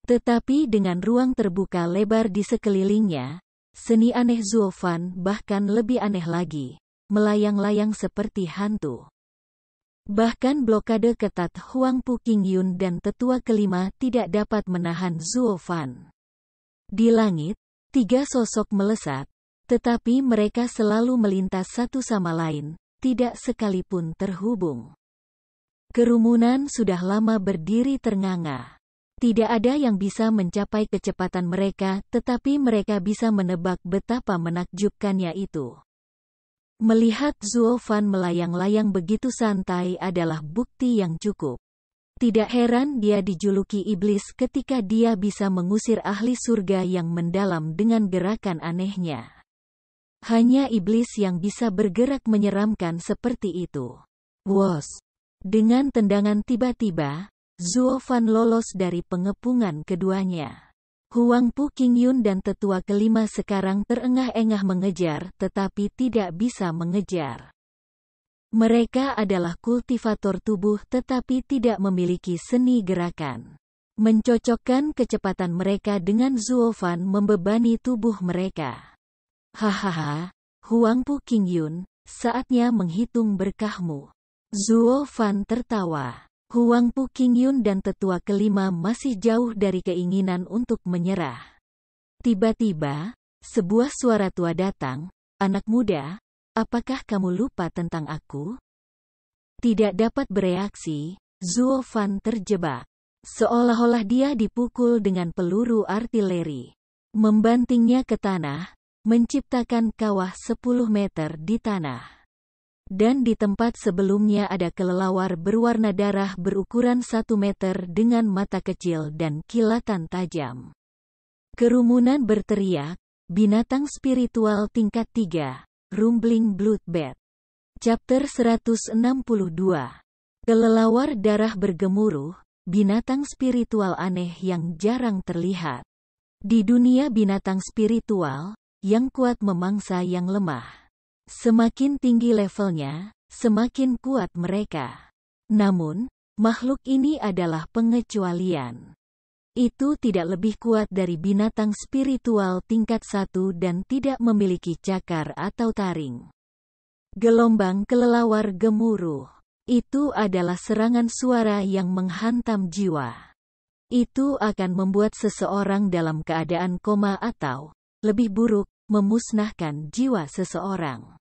Tetapi dengan ruang terbuka lebar di sekelilingnya, seni aneh Zhuo Fan bahkan lebih aneh lagi, melayang-layang seperti hantu. Bahkan blokade ketat Huangpu Qingyun dan tetua kelima tidak dapat menahan Zhuo Fan. Di langit, tiga sosok melesat, tetapi mereka selalu melintas satu sama lain, tidak sekalipun terhubung. Kerumunan sudah lama berdiri ternganga. Tidak ada yang bisa mencapai kecepatan mereka, tetapi mereka bisa menebak betapa menakjubkannya itu. Melihat Zhuo Fan melayang-layang begitu santai adalah bukti yang cukup. Tidak heran dia dijuluki iblis ketika dia bisa mengusir ahli surga yang mendalam dengan gerakan anehnya. Hanya iblis yang bisa bergerak menyeramkan seperti itu. Wos! Dengan tendangan tiba-tiba, Zhuo Fan lolos dari pengepungan keduanya. Huangpu Qingyun dan tetua kelima sekarang terengah-engah mengejar tetapi tidak bisa mengejar. Mereka adalah kultivator tubuh tetapi tidak memiliki seni gerakan. Mencocokkan kecepatan mereka dengan Zhuo Fan membebani tubuh mereka. Hahaha, Huangpu Qingyun, saatnya menghitung berkahmu. Zhuo Fan tertawa. Huangpu Qingyun dan tetua kelima masih jauh dari keinginan untuk menyerah. Tiba-tiba, sebuah suara tua datang, "Anak muda, apakah kamu lupa tentang aku?" Tidak dapat bereaksi, Zhuo Fan terjebak. Seolah-olah dia dipukul dengan peluru artileri. Membantingnya ke tanah, menciptakan kawah 10 meter di tanah. Dan di tempat sebelumnya ada kelelawar berwarna darah berukuran 1 meter dengan mata kecil dan kilatan tajam. Kerumunan berteriak, binatang spiritual tingkat 3, Rumbling Bloodbath. Chapter 162. Kelelawar darah bergemuruh, binatang spiritual aneh yang jarang terlihat. Di dunia binatang spiritual, yang kuat memangsa yang lemah. Semakin tinggi levelnya, semakin kuat mereka. Namun, makhluk ini adalah pengecualian. Itu tidak lebih kuat dari binatang spiritual tingkat 1 dan tidak memiliki cakar atau taring. Gelombang kelelawar gemuruh. Itu adalah serangan suara yang menghantam jiwa. Itu akan membuat seseorang dalam keadaan koma atau, lebih buruk, memusnahkan jiwa seseorang.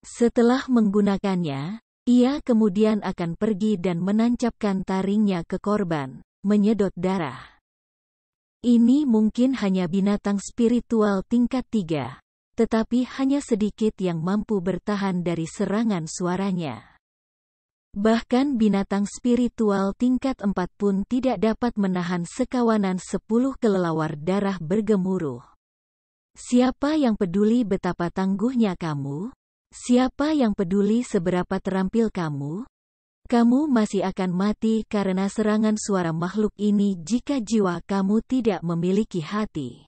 Setelah menggunakannya, ia kemudian akan pergi dan menancapkan taringnya ke korban, menyedot darah. Ini mungkin hanya binatang spiritual tingkat 3. tetapi hanya sedikit yang mampu bertahan dari serangan suaranya. Bahkan binatang spiritual tingkat 4 pun tidak dapat menahan sekawanan 10 kelelawar darah bergemuruh. Siapa yang peduli betapa tangguhnya kamu? Siapa yang peduli seberapa terampil kamu? Kamu masih akan mati karena serangan suara makhluk ini jika jiwa kamu tidak memiliki hati.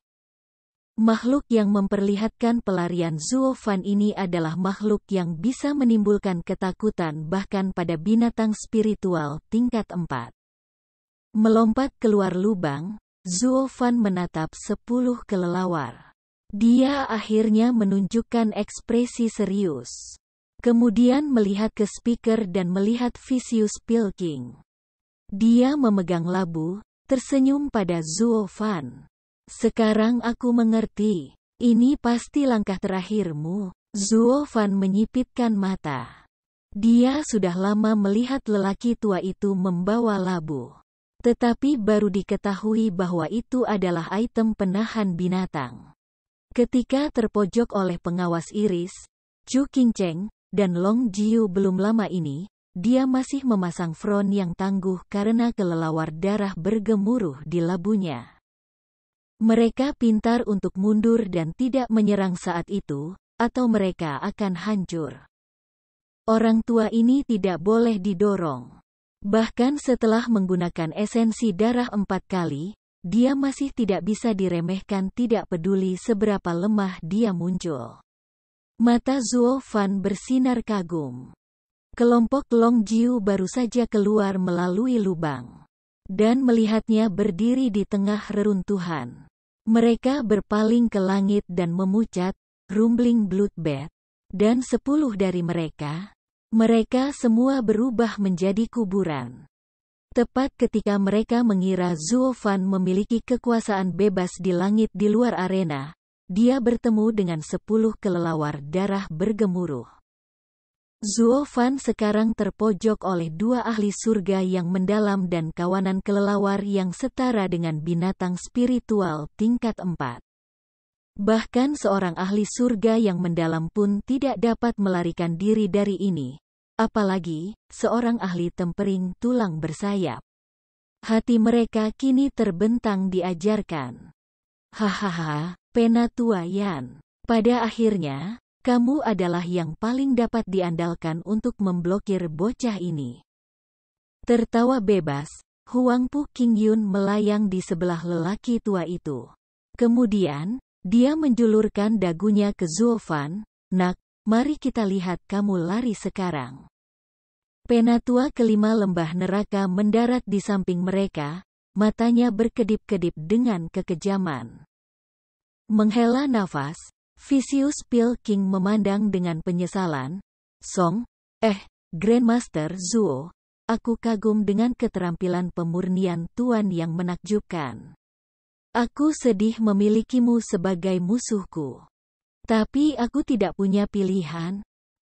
Makhluk yang memperlihatkan pelarian Zuofan ini adalah makhluk yang bisa menimbulkan ketakutan bahkan pada binatang spiritual tingkat 4. Melompat keluar lubang, Zuofan menatap 10 kelelawar. Dia akhirnya menunjukkan ekspresi serius. Kemudian melihat ke speaker dan melihat Vicious Pilking. Dia memegang labu, tersenyum pada Zuofan. Sekarang aku mengerti. Ini pasti langkah terakhirmu. Zuofan menyipitkan mata. Dia sudah lama melihat lelaki tua itu membawa labu. Tetapi baru diketahui bahwa itu adalah item penahan binatang. Ketika terpojok oleh pengawas Iris, Chu Qingcheng, dan Long Jiu belum lama ini, dia masih memasang front yang tangguh karena kelelawar darah bergemuruh di labunya. Mereka pintar untuk mundur dan tidak menyerang saat itu, atau mereka akan hancur. Orang tua ini tidak boleh didorong. Bahkan setelah menggunakan esensi darah 4 kali, dia masih tidak bisa diremehkan tidak peduli seberapa lemah dia muncul. Mata Zuofan bersinar kagum. Kelompok Long Jiu baru saja keluar melalui lubang. Dan melihatnya berdiri di tengah reruntuhan. Mereka berpaling ke langit dan memucat, rumbling bloodbath. Dan 10 dari mereka semua berubah menjadi kuburan. Tepat ketika mereka mengira Zuofan memiliki kekuasaan bebas di langit di luar arena, dia bertemu dengan 10 kelelawar darah bergemuruh. Zuofan sekarang terpojok oleh 2 ahli surga yang mendalam dan kawanan kelelawar yang setara dengan binatang spiritual tingkat 4. Bahkan seorang ahli surga yang mendalam pun tidak dapat melarikan diri dari ini, apalagi seorang ahli tempering tulang bersayap. Hati mereka kini terbentang diajarkan. Hahaha, Penatua Yan. Pada akhirnya, kamu adalah yang paling dapat diandalkan untuk memblokir bocah ini. Tertawa bebas, Huang Pu Qingyun melayang di sebelah lelaki tua itu. Kemudian, dia menjulurkan dagunya ke Zuofan. Nak, mari kita lihat kamu lari sekarang. Penatua kelima lembah neraka mendarat di samping mereka, matanya berkedip-kedip dengan kekejaman. Menghela nafas, Vicious Pilking memandang dengan penyesalan. Grandmaster Zuo, aku kagum dengan keterampilan pemurnian Tuan yang menakjubkan. Aku sedih memilikimu sebagai musuhku. Tapi aku tidak punya pilihan.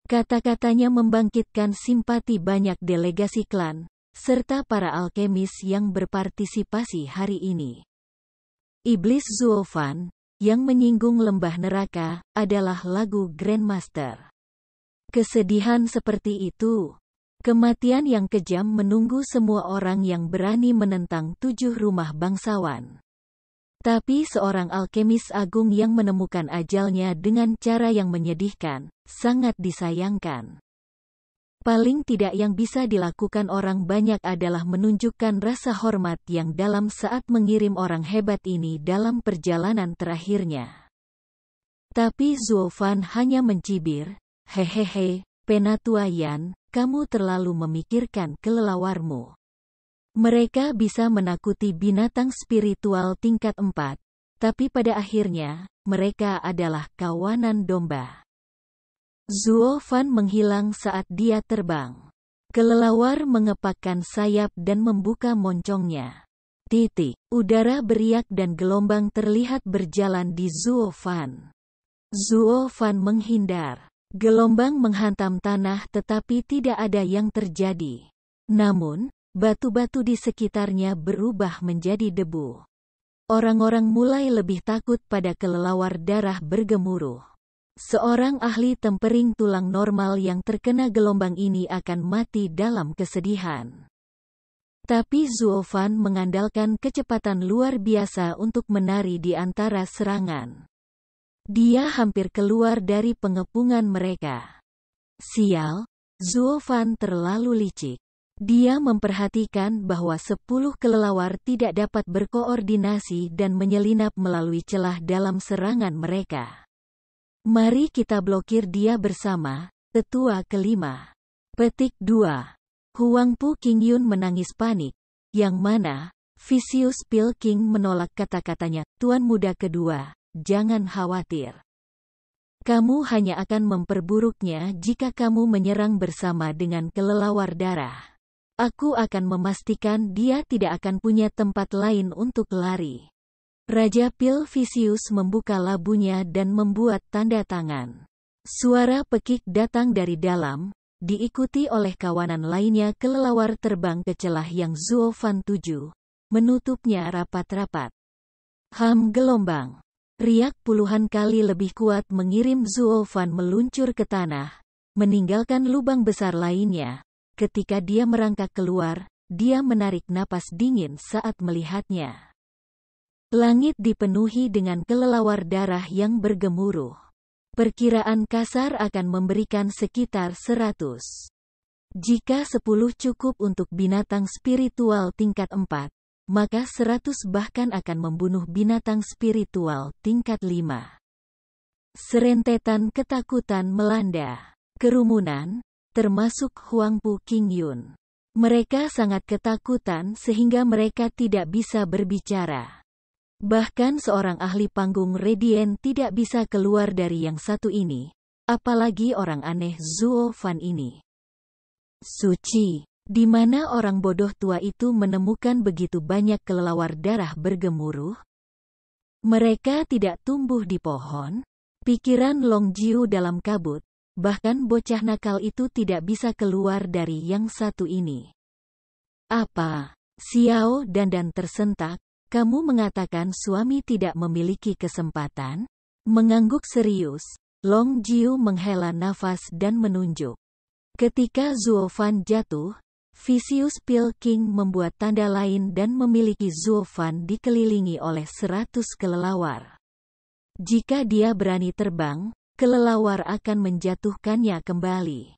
Kata-katanya membangkitkan simpati banyak delegasi klan, serta para alkemis yang berpartisipasi hari ini. Iblis Zuofan, yang menyinggung lembah neraka, adalah lagu Grandmaster. Kesedihan seperti itu. Kematian yang kejam menunggu semua orang yang berani menentang 7 rumah bangsawan. Tapi seorang alkemis agung yang menemukan ajalnya dengan cara yang menyedihkan, sangat disayangkan. Paling tidak yang bisa dilakukan orang banyak adalah menunjukkan rasa hormat yang dalam saat mengirim orang hebat ini dalam perjalanan terakhirnya. Tapi Zuofan hanya mencibir, hehehe, Penatua Yan, kamu terlalu memikirkan kelelawarmu. Mereka bisa menakuti binatang spiritual tingkat 4, tapi pada akhirnya, mereka adalah kawanan domba. Zuofan menghilang saat dia terbang. Kelelawar mengepakkan sayap dan membuka moncongnya. Udara beriak dan gelombang terlihat berjalan di Zuofan. Zuofan menghindar. Gelombang menghantam tanah tetapi tidak ada yang terjadi. Namun, batu-batu di sekitarnya berubah menjadi debu. Orang-orang mulai lebih takut pada kelelawar darah bergemuruh. Seorang ahli tempering tulang normal yang terkena gelombang ini akan mati dalam kesedihan. Tapi Zuofan mengandalkan kecepatan luar biasa untuk menari di antara serangan. Dia hampir keluar dari pengepungan mereka. Sial, Zuofan terlalu licik. Dia memperhatikan bahwa 10 kelelawar tidak dapat berkoordinasi dan menyelinap melalui celah dalam serangan mereka. Mari kita blokir dia bersama, tetua kelima. Petik 2. Huangpu Qingyun menangis panik, yang mana, Vicious Pilking menolak kata-katanya, Tuan Muda kedua, jangan khawatir. Kamu hanya akan memperburuknya jika kamu menyerang bersama dengan kelelawar darah. Aku akan memastikan dia tidak akan punya tempat lain untuk lari. Raja Pil Vicious membuka labunya dan membuat tanda tangan. Suara pekik datang dari dalam, diikuti oleh kawanan lainnya kelelawar terbang ke celah yang Zuofan tuju, menutupnya rapat-rapat. Gelombang. Riak puluhan kali lebih kuat mengirim Zuofan meluncur ke tanah, meninggalkan lubang besar lainnya. Ketika dia merangkak keluar, dia menarik napas dingin saat melihatnya. Langit dipenuhi dengan kelelawar darah yang bergemuruh. Perkiraan kasar akan memberikan sekitar 100. Jika 10 cukup untuk binatang spiritual tingkat 4, maka 100 bahkan akan membunuh binatang spiritual tingkat 5. Serentetan ketakutan melanda. Kerumunan, termasuk Huangpu Qingyun. Mereka sangat ketakutan sehingga mereka tidak bisa berbicara. Bahkan seorang ahli panggung Radiant tidak bisa keluar dari yang satu ini, apalagi orang aneh Zuofan ini. Suci, di mana orang bodoh tua itu menemukan begitu banyak kelelawar darah bergemuruh? Mereka tidak tumbuh di pohon? Pikiran Long Jiu dalam kabut, bahkan bocah nakal itu tidak bisa keluar dari yang satu ini. Apa? Xiao Dandan tersentak. Kamu mengatakan suami tidak memiliki kesempatan? Mengangguk serius, Long Jiu menghela nafas dan menunjuk. Ketika Zuofan jatuh, Vicious Pilking membuat tanda lain dan memiliki Zuofan dikelilingi oleh 100 kelelawar. Jika dia berani terbang, kelelawar akan menjatuhkannya kembali.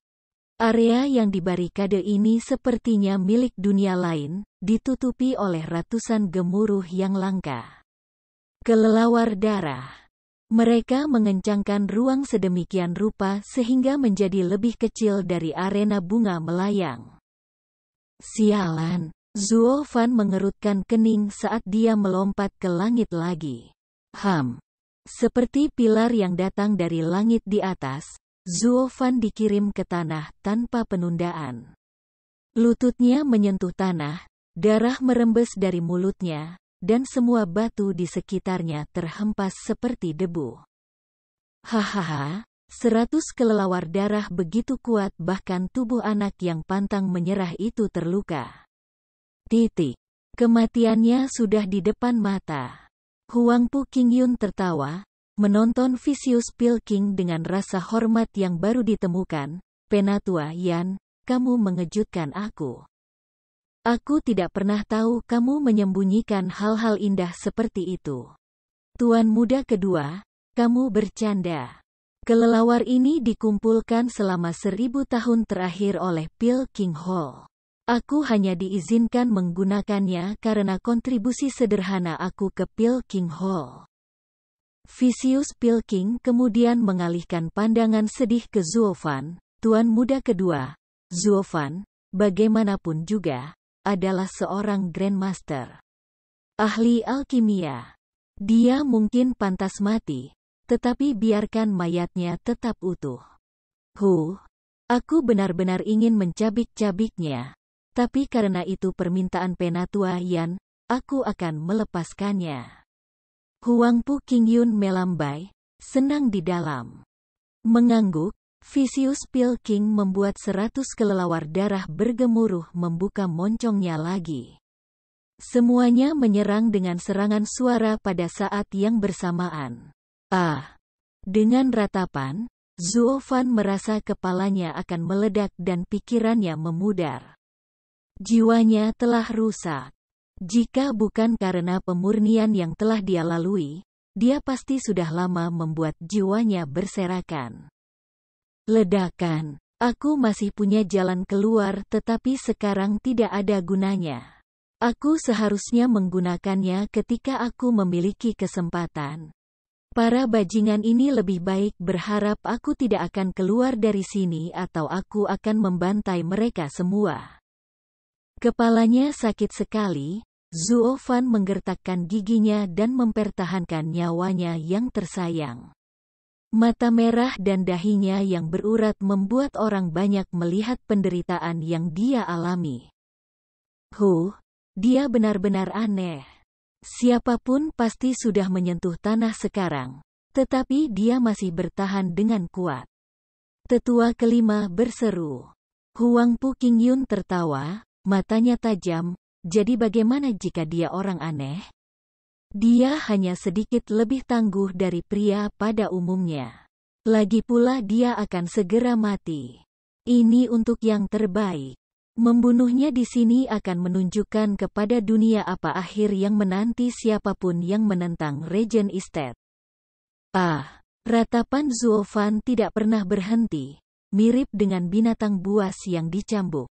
Area yang dibarikade ini sepertinya milik dunia lain, ditutupi oleh ratusan gemuruh yang langka. Kelelawar darah. Mereka mengencangkan ruang sedemikian rupa sehingga menjadi lebih kecil dari arena bunga melayang. Sialan, Zuofan mengerutkan kening saat dia melompat ke langit lagi. Seperti pilar yang datang dari langit di atas, Zuofan dikirim ke tanah tanpa penundaan. Lututnya menyentuh tanah, darah merembes dari mulutnya, dan semua batu di sekitarnya terhempas seperti debu. Hahaha, 100 kelelawar darah begitu kuat bahkan tubuh anak yang pantang menyerah itu terluka. Kematiannya sudah di depan mata. Huangpu Qingyun tertawa, menonton Vicious Pilking dengan rasa hormat yang baru ditemukan. Penatua Yan, kamu mengejutkan aku. Aku tidak pernah tahu kamu menyembunyikan hal-hal indah seperti itu. Tuan Muda kedua, kamu bercanda. Kelelawar ini dikumpulkan selama 1000 tahun terakhir oleh Pilking Hall. Aku hanya diizinkan menggunakannya karena kontribusi sederhana aku ke Pilking Hall. Vicious Pilking kemudian mengalihkan pandangan sedih ke Zuofan. Tuan Muda kedua, Zuofan, bagaimanapun juga, adalah seorang Grandmaster. Ahli alkimia. Dia mungkin pantas mati, tetapi biarkan mayatnya tetap utuh. Aku benar-benar ingin mencabik-cabiknya, tapi karena itu permintaan Penatua Yan, aku akan melepaskannya. Huangpu Qingyun melambai, senang di dalam. Mengangguk, Vicious Pilking membuat 100 kelelawar darah bergemuruh membuka moncongnya lagi. Semuanya menyerang dengan serangan suara pada saat yang bersamaan. Dengan ratapan, Zuo Fan merasa kepalanya akan meledak dan pikirannya memudar. Jiwanya telah rusak. Jika bukan karena pemurnian yang telah dia lalui, dia pasti sudah lama membuat jiwanya berserakan. Ledakan. Aku masih punya jalan keluar tetapi sekarang tidak ada gunanya. Aku seharusnya menggunakannya ketika aku memiliki kesempatan. Para bajingan ini lebih baik berharap aku tidak akan keluar dari sini atau aku akan membantai mereka semua. Kepalanya sakit sekali. Zuo Fan menggertakkan giginya dan mempertahankan nyawanya yang tersayang. Mata merah dan dahinya yang berurat membuat orang banyak melihat penderitaan yang dia alami. Dia benar-benar aneh. Siapapun pasti sudah menyentuh tanah sekarang, tetapi dia masih bertahan dengan kuat. Tetua kelima berseru. Huang Pu Qingyun tertawa, matanya tajam. Jadi bagaimana jika dia orang aneh? Dia hanya sedikit lebih tangguh dari pria pada umumnya. Lagi pula dia akan segera mati. Ini untuk yang terbaik. Membunuhnya di sini akan menunjukkan kepada dunia apa akhir yang menanti siapapun yang menentang Regent Estate. Ratapan Zuo Fan tidak pernah berhenti, mirip dengan binatang buas yang dicambuk.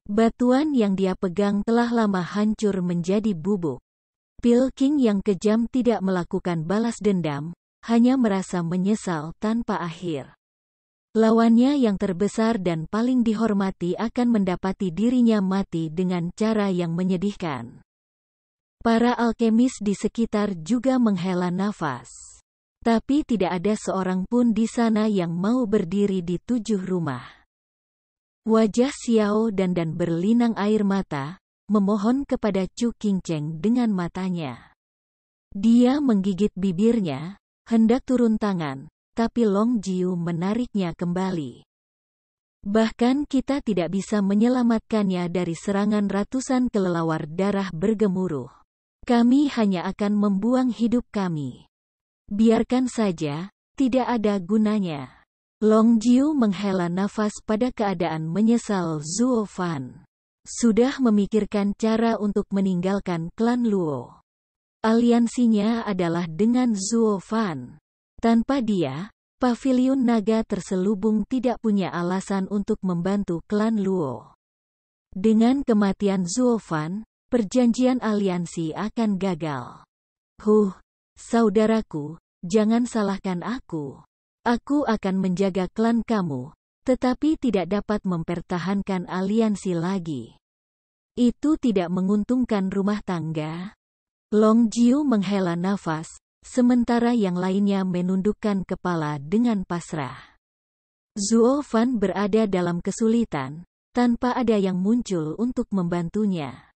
Batuan yang dia pegang telah lama hancur menjadi bubuk. Pil King yang kejam tidak melakukan balas dendam, hanya merasa menyesal tanpa akhir. Lawannya yang terbesar dan paling dihormati akan mendapati dirinya mati dengan cara yang menyedihkan. Para alkemis di sekitar juga menghela nafas. Tapi tidak ada seorang pun di sana yang mau berdiri di 7 rumah. Wajah Xiao dan berlinang air mata, memohon kepada Chu Qingcheng dengan matanya. Dia menggigit bibirnya, hendak turun tangan, tapi Long Jiu menariknya kembali. Bahkan kita tidak bisa menyelamatkannya dari serangan ratusan kelelawar darah bergemuruh. Kami hanya akan membuang hidup kami. Biarkan saja, tidak ada gunanya. Long Jiu menghela nafas pada keadaan menyesal Zuo Fan. Sudah memikirkan cara untuk meninggalkan klan Luo. Aliansinya adalah dengan Zuo Fan. Tanpa dia, Paviliun Naga terselubung tidak punya alasan untuk membantu klan Luo. Dengan kematian Zuo Fan, perjanjian aliansi akan gagal. Saudaraku, jangan salahkan aku. Aku akan menjaga klan kamu, tetapi tidak dapat mempertahankan aliansi lagi. Itu tidak menguntungkan rumah tangga. Long Jiu menghela nafas, sementara yang lainnya menundukkan kepala dengan pasrah. Zuo Fan berada dalam kesulitan, tanpa ada yang muncul untuk membantunya.